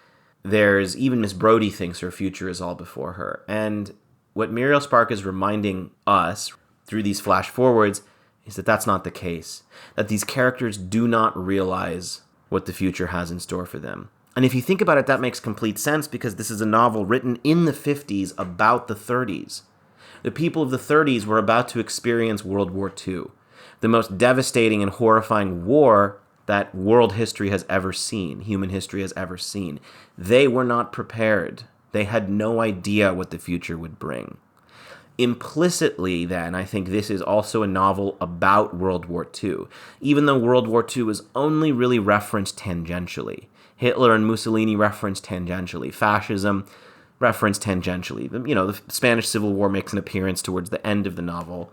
even Miss Brodie thinks her future is all before her. And what Muriel Spark is reminding us through these flash forwards is that that's not the case. That these characters do not realize what the future has in store for them. And if you think about it, that makes complete sense because this is a novel written in the 50s about the 30s. The people of the 30s were about to experience World War II, the most devastating and horrifying war that world history has ever seen, human history has ever seen. They were not prepared. They had no idea what the future would bring. Implicitly, then, I think this is also a novel about World War II, even though World War II is only really referenced tangentially. Hitler and Mussolini referenced tangentially. Fascism referenced tangentially. The Spanish Civil War makes an appearance towards the end of the novel.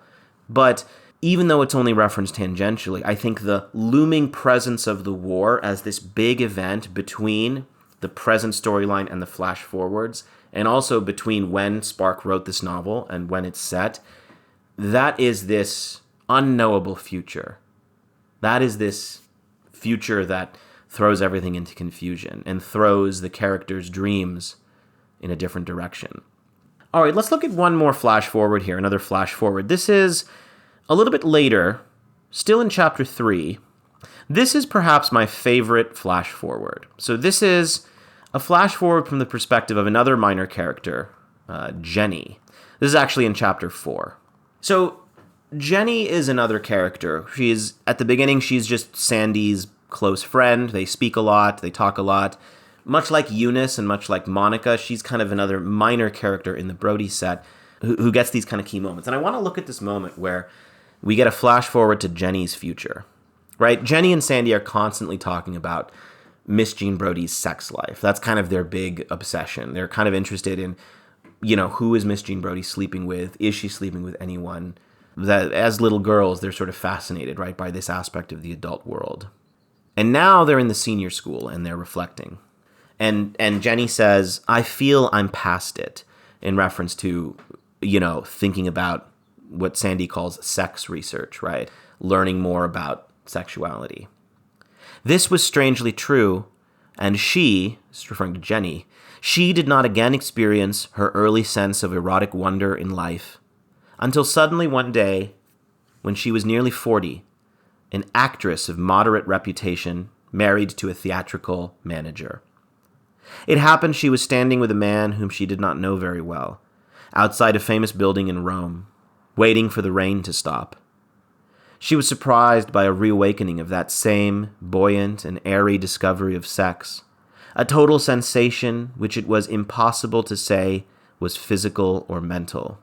But even though it's only referenced tangentially, I think the looming presence of the war as this big event between the present storyline and the flash forwards, and also between when Spark wrote this novel and when it's set, that is this unknowable future. That is this future that throws everything into confusion and throws the characters' dreams in a different direction. All right, let's look at one more flash forward here, another flash forward. This is a little bit later, still in chapter 3. This is perhaps my favorite flash forward. So this is a flash forward from the perspective of another minor character, Jenny. This is actually in chapter 4. So Jenny is another character. At the beginning, she's just Sandy's close friend. They speak a lot, they talk a lot. Much like Eunice and much like Monica, she's kind of another minor character in the Brodie set who gets these kind of key moments. And I want to look at this moment where we get a flash forward to Jenny's future, right? Jenny and Sandy are constantly talking about Miss Jean Brodie's sex life. That's kind of their big obsession. They're kind of interested in, who is Miss Jean Brodie sleeping with? Is she sleeping with anyone? That as little girls, they're sort of fascinated, right, by this aspect of the adult world. And now they're in the senior school and they're reflecting. And Jenny says, I feel I'm past it, in reference to, thinking about what Sandy calls sex research, right? Learning more about sexuality. This was strangely true, and she, referring to Jenny, she did not again experience her early sense of erotic wonder in life until suddenly one day, when she was nearly 40, an actress of moderate reputation married to a theatrical manager. It happened she was standing with a man whom she did not know very well, outside a famous building in Rome, waiting for the rain to stop. She was surprised by a reawakening of that same buoyant and airy discovery of sex, a total sensation which it was impossible to say was physical or mental,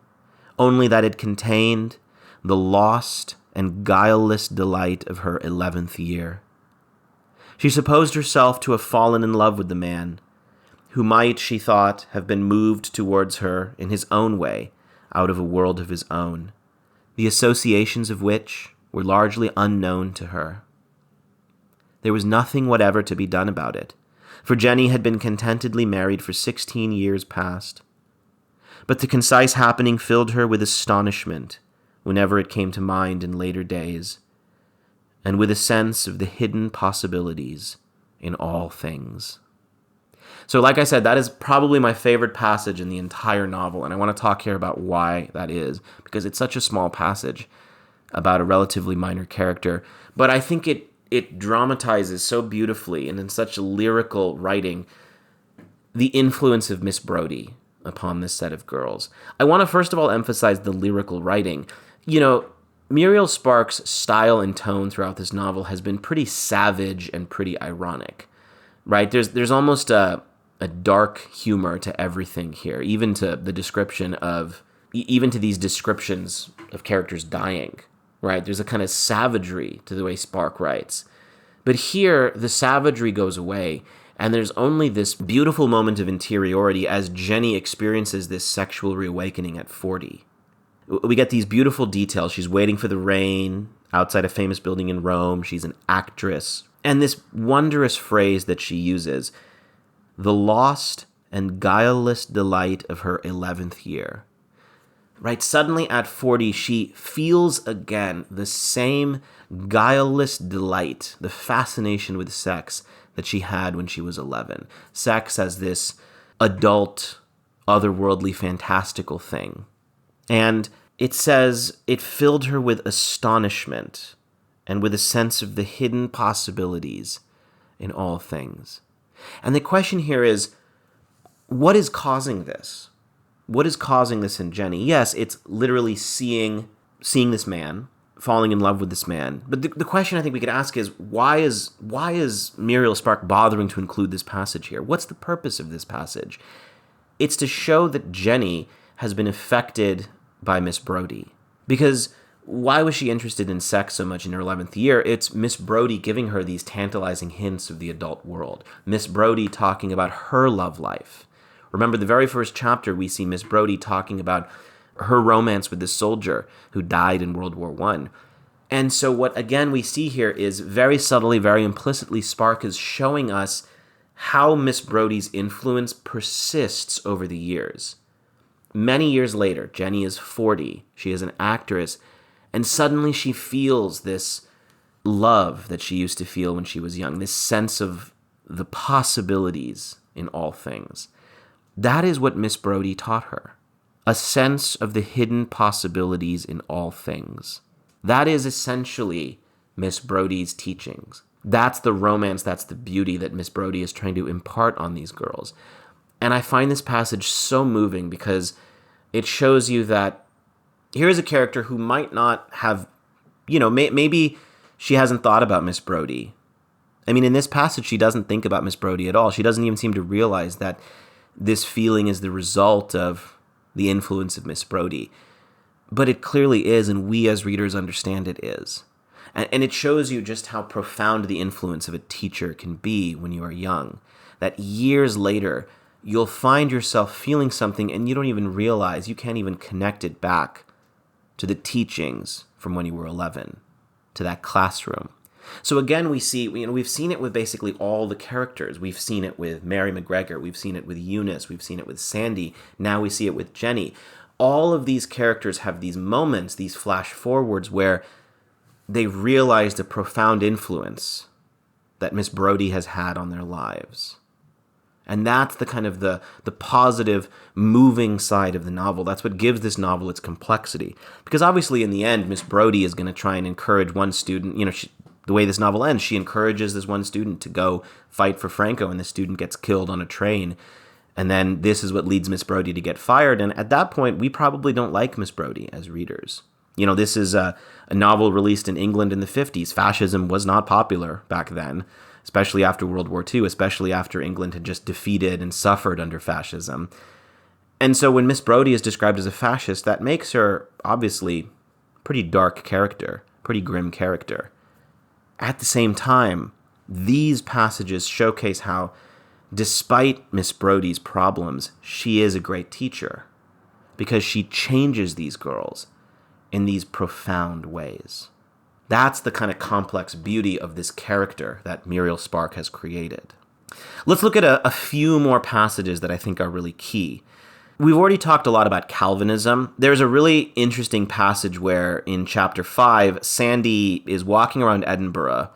only that it contained the lost and guileless delight of her 11th year. She supposed herself to have fallen in love with the man, who might, she thought, have been moved towards her in his own way, out of a world of his own, the associations of which were largely unknown to her. There was nothing whatever to be done about it, for Jenny had been contentedly married for 16 years past. But the concise happening filled her with astonishment whenever it came to mind in later days, and with a sense of the hidden possibilities in all things. So like I said, that is probably my favorite passage in the entire novel, and I want to talk here about why that is, because it's such a small passage about a relatively minor character, but I think it dramatizes so beautifully and in such lyrical writing the influence of Miss Brodie upon this set of girls. I want to first of all emphasize the lyrical writing. Muriel Sparks' style and tone throughout this novel has been pretty savage and pretty ironic, right? There's almost a dark humor to everything here, even to the description of, even to these descriptions of characters dying, right? There's a kind of savagery to the way Spark writes. But here, the savagery goes away, and there's only this beautiful moment of interiority as Jenny experiences this sexual reawakening at 40. We get these beautiful details. She's waiting for the rain outside a famous building in Rome. She's an actress. And this wondrous phrase that she uses, the lost and guileless delight of her 11th year. Right? Suddenly at 40, she feels again the same guileless delight, the fascination with sex that she had when she was 11. Sex as this adult, otherworldly, fantastical thing. And it says it filled her with astonishment and with a sense of the hidden possibilities in all things. And the question here is, what is causing this? What is causing this in Jenny? Yes, it's literally seeing this man, falling in love with this man. But the question I think we could ask is, why is Muriel Spark bothering to include this passage here? What's the purpose of this passage? It's to show that Jenny has been affected by Miss Brodie. Because why was she interested in sex so much in her 11th year? It's Miss Brodie giving her these tantalizing hints of the adult world. Miss Brodie talking about her love life. Remember, the very first chapter, we see Miss Brodie talking about her romance with this soldier who died in World War I. And so what, again, we see here is very subtly, very implicitly, Spark is showing us how Miss Brodie's influence persists over the years. Many years later, Jenny is 40, she is an actress, and suddenly she feels this love that she used to feel when she was young, this sense of the possibilities in all things. That is what Miss Brodie taught her, a sense of the hidden possibilities in all things. That is essentially Miss Brodie's teachings. That's the romance, that's the beauty that Miss Brodie is trying to impart on these girls. And I find this passage so moving because it shows you that here is a character who might not have, maybe she hasn't thought about Miss Brodie. I mean, in this passage, she doesn't think about Miss Brodie at all. She doesn't even seem to realize that this feeling is the result of the influence of Miss Brodie. But it clearly is, and we as readers understand it is. And it shows you just how profound the influence of a teacher can be when you are young. That years later, you'll find yourself feeling something and you don't even realize, you can't even connect it back to the teachings from when you were 11, to that classroom. So again, we see, we've seen it with basically all the characters. We've seen it with Mary McGregor, we've seen it with Eunice, we've seen it with Sandy, now we see it with Jenny. All of these characters have these moments, these flash forwards where they realize the profound influence that Miss Brodie has had on their lives. And that's the kind of the positive, moving side of the novel. That's what gives this novel its complexity. Because obviously, in the end, Miss Brodie is going to try and encourage one student. The way this novel ends, she encourages this one student to go fight for Franco, and the student gets killed on a train. And then this is what leads Miss Brodie to get fired. And at that point, we probably don't like Miss Brodie as readers. This is a novel released in England in the 50s. Fascism was not popular back then, especially after World War II, especially after England had just defeated and suffered under fascism. And so when Miss Brodie is described as a fascist, that makes her obviously a pretty dark character, pretty grim character. At the same time, these passages showcase how, despite Miss Brodie's problems, she is a great teacher because she changes these girls in these profound ways. That's the kind of complex beauty of this character that Muriel Spark has created. Let's look at a few more passages that I think are really key. We've already talked a lot about Calvinism. There's a really interesting passage where in chapter 5, Sandy is walking around Edinburgh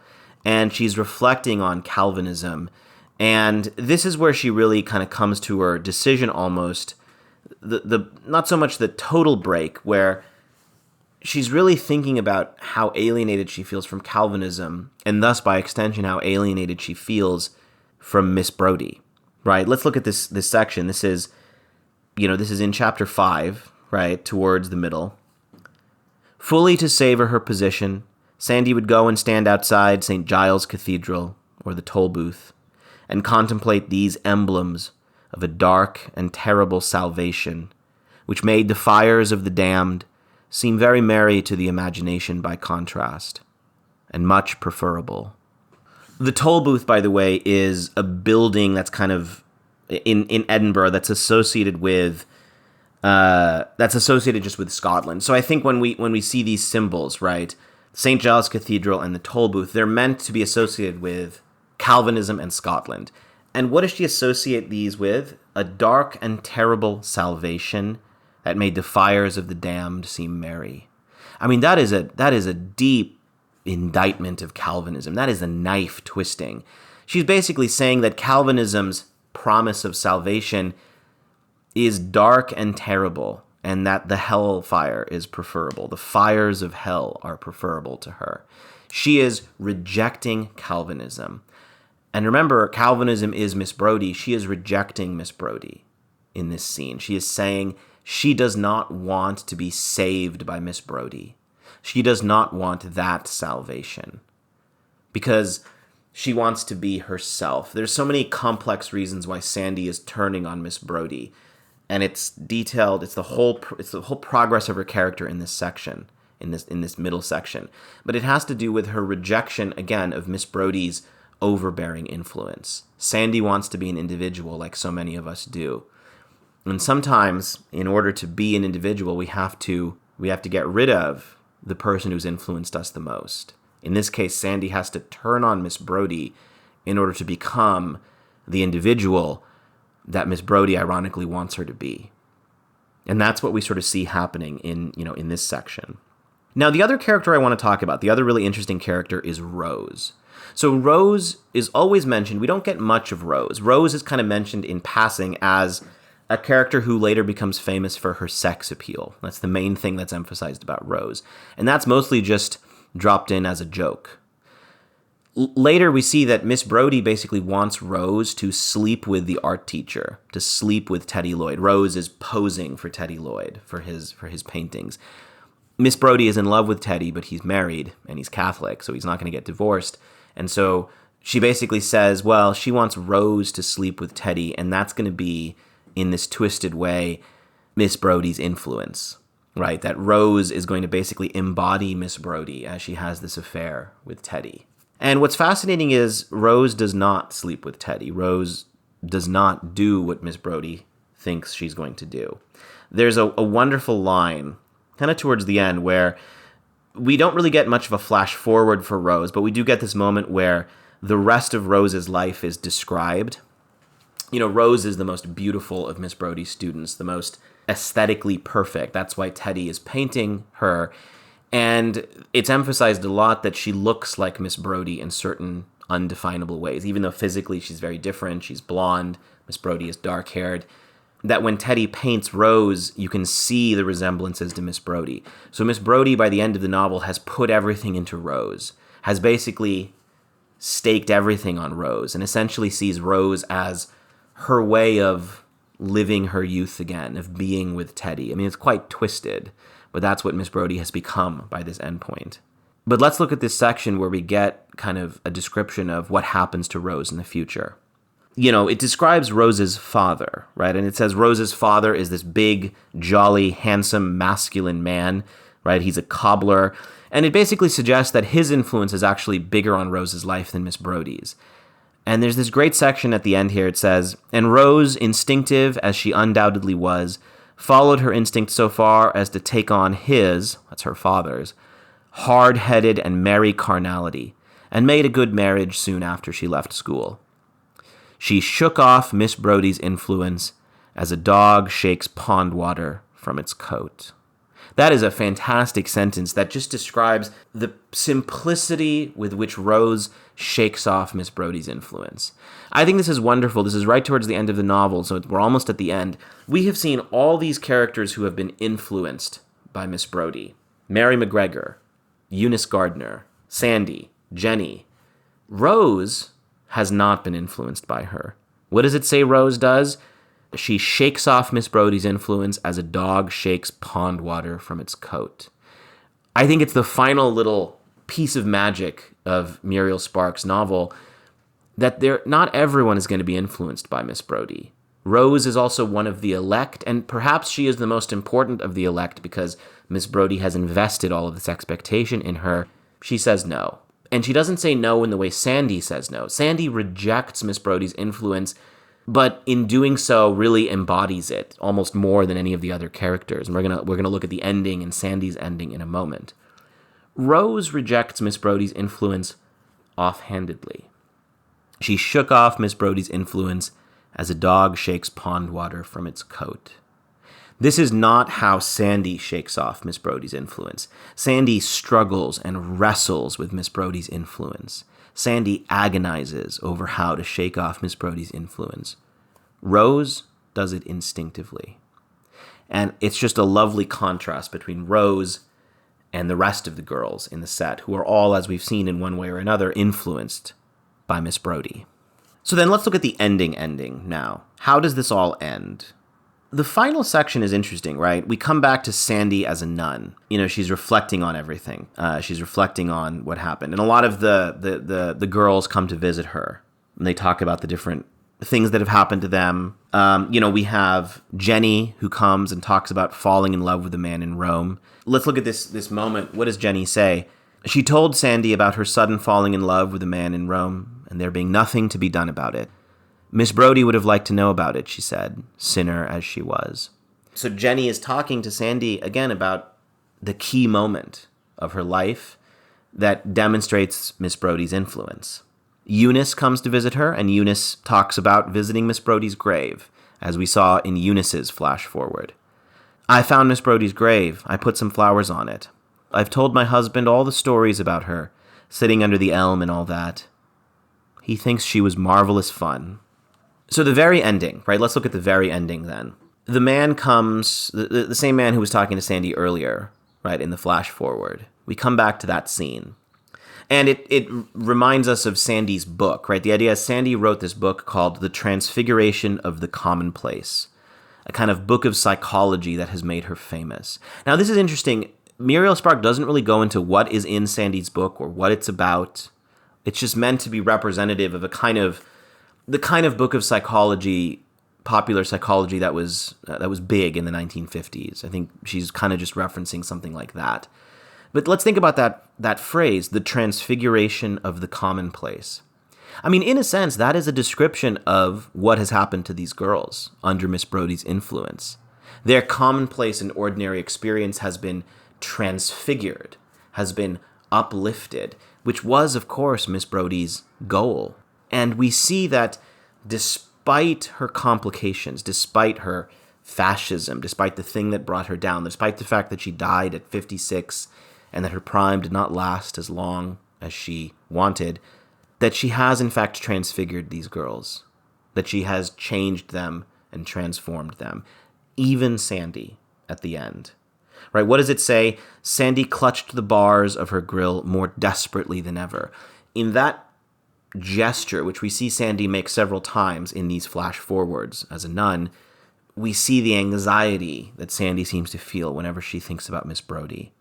and she's reflecting on Calvinism. And this is where she really kind of comes to her decision almost, the not so much the total break, where she's really thinking about how alienated she feels from Calvinism, and thus, by extension, how alienated she feels from Miss Brodie, right? Let's look at this section. This is in chapter 5, right, towards the middle. Fully to savor her position, Sandy would go and stand outside St. Giles Cathedral, or the toll booth, and contemplate these emblems of a dark and terrible salvation, which made the fires of the damned seem very merry to the imagination by contrast, and much preferable. The toll booth, by the way, is a building that's kind of in Edinburgh that's associated just with Scotland. So I think when we see these symbols, right, St. Giles Cathedral and the toll booth, they're meant to be associated with Calvinism and Scotland. And what does she associate these with? A dark and terrible salvation that made the fires of the damned seem merry. I mean, that is a deep indictment of Calvinism. That is a knife twisting. She's basically saying that Calvinism's promise of salvation is dark and terrible, and that the hellfire is preferable. The fires of hell are preferable to her. She is rejecting Calvinism. And remember, Calvinism is Miss Brodie. She is rejecting Miss Brodie in this scene. She is saying she does not want to be saved by Miss Brodie. She does not want that salvation because she wants to be herself. There's so many complex reasons why Sandy is turning on Miss Brodie, and it's detailed. It's the whole progress of her character in this section, in this middle section. But it has to do with her rejection again of Miss Brodie's overbearing influence. Sandy wants to be an individual like so many of us do. And sometimes, in order to be an individual, we have to get rid of the person who's influenced us the most. In this case, Sandy has to turn on Miss Brodie in order to become the individual that Miss Brodie ironically wants her to be. And that's what we sort of see happening in this section. Now, the other character I want to talk about, the other really interesting character is Rose. So Rose is always mentioned. We don't get much of Rose. Rose is kind of mentioned in passing as a character who later becomes famous for her sex appeal. That's the main thing that's emphasized about Rose. And that's mostly just dropped in as a joke. Later, we see that Miss Brodie basically wants Rose to sleep with the art teacher, to sleep with Teddy Lloyd. Rose is posing for Teddy Lloyd for his paintings. Miss Brodie is in love with Teddy, but he's married and he's Catholic, so he's not going to get divorced. And so she basically says, well, she wants Rose to sleep with Teddy, and that's going to be, in this twisted way, Miss Brodie's influence, right? That Rose is going to basically embody Miss Brodie as she has this affair with Teddy. And what's fascinating is Rose does not sleep with Teddy. Rose does not do what Miss Brodie thinks she's going to do. There's a wonderful line, kind of towards the end, where we don't really get much of a flash forward for Rose, but we do get this moment where the rest of Rose's life is described. You know, Rose is the most beautiful of Miss Brodie's students, the most aesthetically perfect. That's why Teddy is painting her. And it's emphasized a lot that she looks like Miss Brodie in certain undefinable ways, even though physically she's very different. She's blonde. Miss Brodie is dark-haired. That when Teddy paints Rose, you can see the resemblances to Miss Brodie. So Miss Brodie, by the end of the novel, has put everything into Rose, has basically staked everything on Rose, and essentially sees Rose as her way of living her youth again, of being with Teddy. I mean, it's quite twisted, but that's what Miss Brodie has become by this endpoint. But let's look at this section where we get kind of a description of what happens to Rose in the future. It describes Rose's father, right? And it says Rose's father is this big, jolly, handsome, masculine man, right? He's a cobbler. And it basically suggests that his influence is actually bigger on Rose's life than Miss Brodie's. And there's this great section at the end here. It says, and Rose, instinctive as she undoubtedly was, followed her instinct so far as to take on his, that's her father's, hard-headed and merry carnality, and made a good marriage soon after she left school. She shook off Miss Brodie's influence as a dog shakes pond water from its coat. That is a fantastic sentence that just describes the simplicity with which Rose shakes off Miss Brodie's influence. I think this is wonderful. This is right towards the end of the novel, so we're almost at the end. We have seen all these characters who have been influenced by Miss Brodie. Mary McGregor, Eunice Gardner, Sandy, Jenny. Rose has not been influenced by her. What does it say Rose does? She shakes off Miss Brodie's influence as a dog shakes pond water from its coat. I think it's the final little piece of magic of Muriel Sparks' novel that not everyone is going to be influenced by Miss Brodie. Rose is also one of the elect, and perhaps she is the most important of the elect because Miss Brodie has invested all of this expectation in her. She says no. And she doesn't say no in the way Sandy says no. Sandy rejects Miss Brodie's influence, but in doing so really embodies it almost more than any of the other characters. And we're gonna look at the ending and Sandy's ending in a moment. Rose rejects Miss Brodie's influence offhandedly. She shook off Miss Brodie's influence as a dog shakes pond water from its coat. This is not how Sandy shakes off Miss Brodie's influence. Sandy struggles and wrestles with Miss Brodie's influence. Sandy agonizes over how to shake off Miss Brodie's influence. Rose does it instinctively. And it's just a lovely contrast between Rose and the rest of the girls in the set, who are all, as we've seen in one way or another, influenced by Miss Brodie. So then let's look at the ending now. How does this all end? The final section is interesting, right? We come back to Sandy as a nun. She's reflecting on everything. She's reflecting on what happened. And a lot of the girls come to visit her. And they talk about the different things that have happened to them. We have Jenny, who comes and talks about falling in love with a man in Rome. Let's look at this moment. What does Jenny say? She told Sandy about her sudden falling in love with a man in Rome, and there being nothing to be done about it. Miss Brodie would have liked to know about it, she said, sinner as she was. So Jenny is talking to Sandy again about the key moment of her life that demonstrates Miss Brodie's influence. Eunice comes to visit her, and Eunice talks about visiting Miss Brodie's grave, as we saw in Eunice's flash forward. I found Miss Brodie's grave. I put some flowers on it. I've told my husband all the stories about her, sitting under the elm and all that. He thinks she was marvelous fun. So the very ending, right? Let's look at the very ending then. The man comes, the same man who was talking to Sandy earlier, right, in the flash forward. We come back to that scene. And it reminds us of Sandy's book, right? The idea is Sandy wrote this book called The Transfiguration of the Commonplace, a kind of book of psychology that has made her famous. Now, this is interesting. Muriel Spark doesn't really go into what is in Sandy's book or what it's about. It's just meant to be representative of the kind of book of psychology, popular psychology that was big in the 1950s. I think she's kind of just referencing something like that. But let's think about that phrase, the transfiguration of the commonplace. I mean, in a sense, that is a description of what has happened to these girls under Miss Brodie's influence. Their commonplace and ordinary experience has been transfigured, has been uplifted, which was, of course, Miss Brodie's goal. And we see that despite her complications, despite her fascism, despite the thing that brought her down, despite the fact that she died at 56 and that her prime did not last as long as she wanted, that she has in fact transfigured these girls, that she has changed them and transformed them, even Sandy at the end. Right? What does it say? Sandy clutched the bars of her grill more desperately than ever. In that gesture, which we see Sandy make several times in these flash forwards as a nun, we see the anxiety that Sandy seems to feel whenever she thinks about Miss Brodie.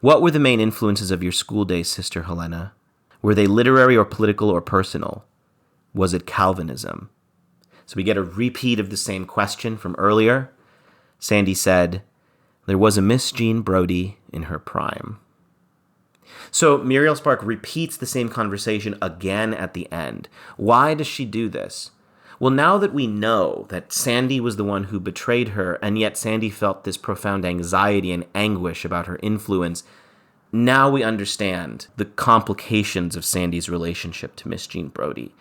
What were the main influences of your school days, Sister Helena? Were they literary or political or personal? Was it Calvinism? So we get a repeat of the same question from earlier. Sandy said, there was a Miss Jean Brodie in her prime. So Muriel Spark repeats the same conversation again at the end. Why does she do this? Well, now that we know that Sandy was the one who betrayed her, and yet Sandy felt this profound anxiety and anguish about her influence, now we understand the complications of Sandy's relationship to Miss Jean Brodie.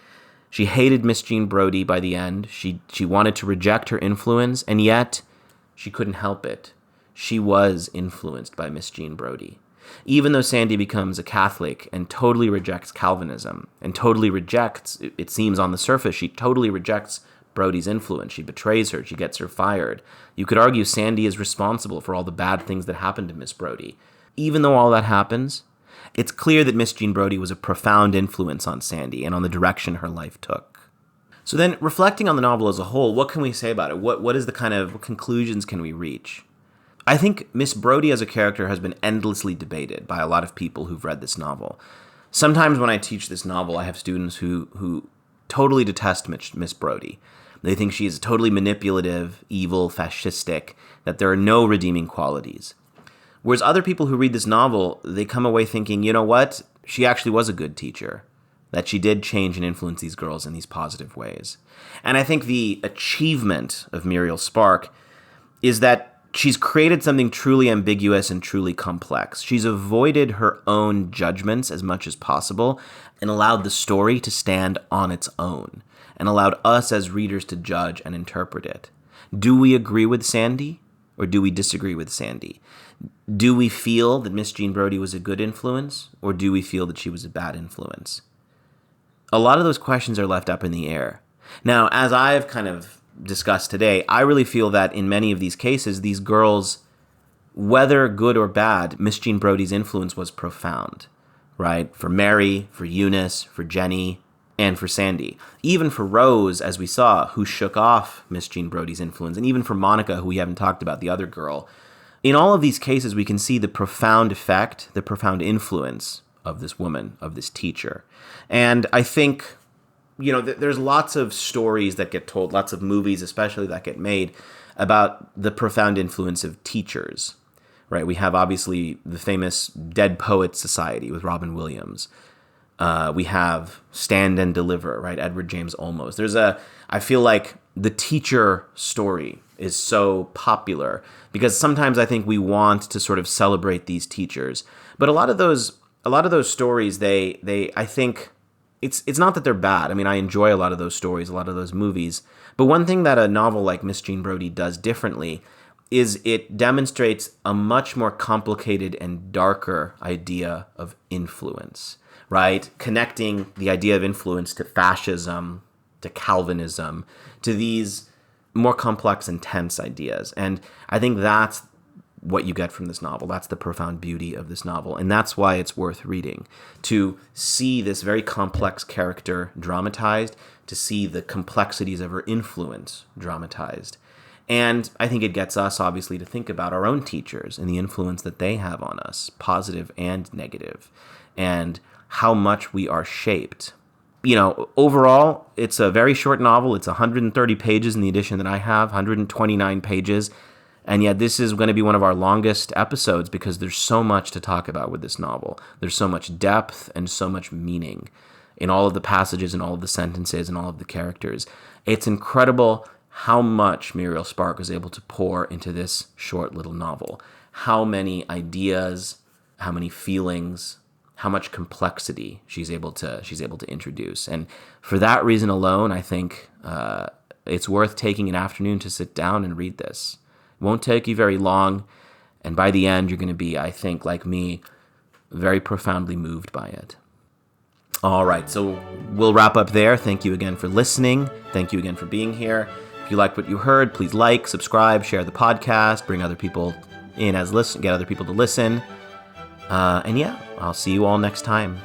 She hated Miss Jean Brodie by the end. She wanted to reject her influence, and yet she couldn't help it. She was influenced by Miss Jean Brodie. Even though Sandy becomes a Catholic and totally rejects Calvinism and totally rejects, it seems on the surface, she totally rejects Brodie's influence. She betrays her. She gets her fired. You could argue Sandy is responsible for all the bad things that happened to Miss Brodie. Even though all that happens, it's clear that Miss Jean Brodie was a profound influence on Sandy and on the direction her life took. So then, reflecting on the novel as a whole, what can we say about it? What conclusions can we reach? I think Miss Brodie as a character has been endlessly debated by a lot of people who've read this novel. Sometimes when I teach this novel, I have students who totally detest Miss Brodie. They think she is totally manipulative, evil, fascistic, that there are no redeeming qualities. Whereas other people who read this novel, they come away thinking, you know what? She actually was a good teacher, that she did change and influence these girls in these positive ways. And I think the achievement of Muriel Spark is that she's created something truly ambiguous and truly complex. She's avoided her own judgments as much as possible and allowed the story to stand on its own and allowed us as readers to judge and interpret it. Do we agree with Sandy or do we disagree with Sandy? Do we feel that Miss Jean Brodie was a good influence or do we feel that she was a bad influence? A lot of those questions are left up in the air. Now, as I've kind of discussed today, I really feel that in many of these cases, these girls, whether good or bad, Miss Jean Brodie's influence was profound, right? For Mary, for Eunice, for Jenny, and for Sandy. Even for Rose, as we saw, who shook off Miss Jean Brodie's influence, and even for Monica, who we haven't talked about, the other girl. In all of these cases, we can see the profound effect, the profound influence of this woman, of this teacher. And I think, you know, there's lots of stories that get told, lots of movies especially that get made about the profound influence of teachers, right? We have obviously the famous Dead Poets Society with Robin Williams. We have Stand and Deliver, right? Edward James Olmos. I feel like the teacher story is so popular because sometimes I think we want to sort of celebrate these teachers, but a lot of those stories, I think, It's not that they're bad. I mean, I enjoy a lot of those stories, a lot of those movies. But one thing that a novel like Miss Jean Brodie does differently is it demonstrates a much more complicated and darker idea of influence, right? Connecting the idea of influence to fascism, to Calvinism, to these more complex, intense ideas. And I think that's what you get from this novel. That's the profound beauty of this novel. And that's why it's worth reading. To see this very complex character dramatized, to see the complexities of her influence dramatized. And I think it gets us, obviously, to think about our own teachers and the influence that they have on us, positive and negative, and how much we are shaped. You know, overall, it's a very short novel. It's 130 pages in the edition that I have, 129 pages. And yet this is going to be one of our longest episodes because there's so much to talk about with this novel. There's so much depth and so much meaning in all of the passages and all of the sentences and all of the characters. It's incredible how much Muriel Spark was able to pour into this short little novel. How many ideas, how many feelings, how much complexity she's able to introduce. And for that reason alone, I think it's worth taking an afternoon to sit down and read this. It won't take you very long, and by the end, you're going to be, I think, like me, very profoundly moved by it. All right, so we'll wrap up there. Thank you again for listening. Thank you again for being here. If you liked what you heard, please like, subscribe, share the podcast, bring other people in get other people to listen. And yeah, I'll see you all next time.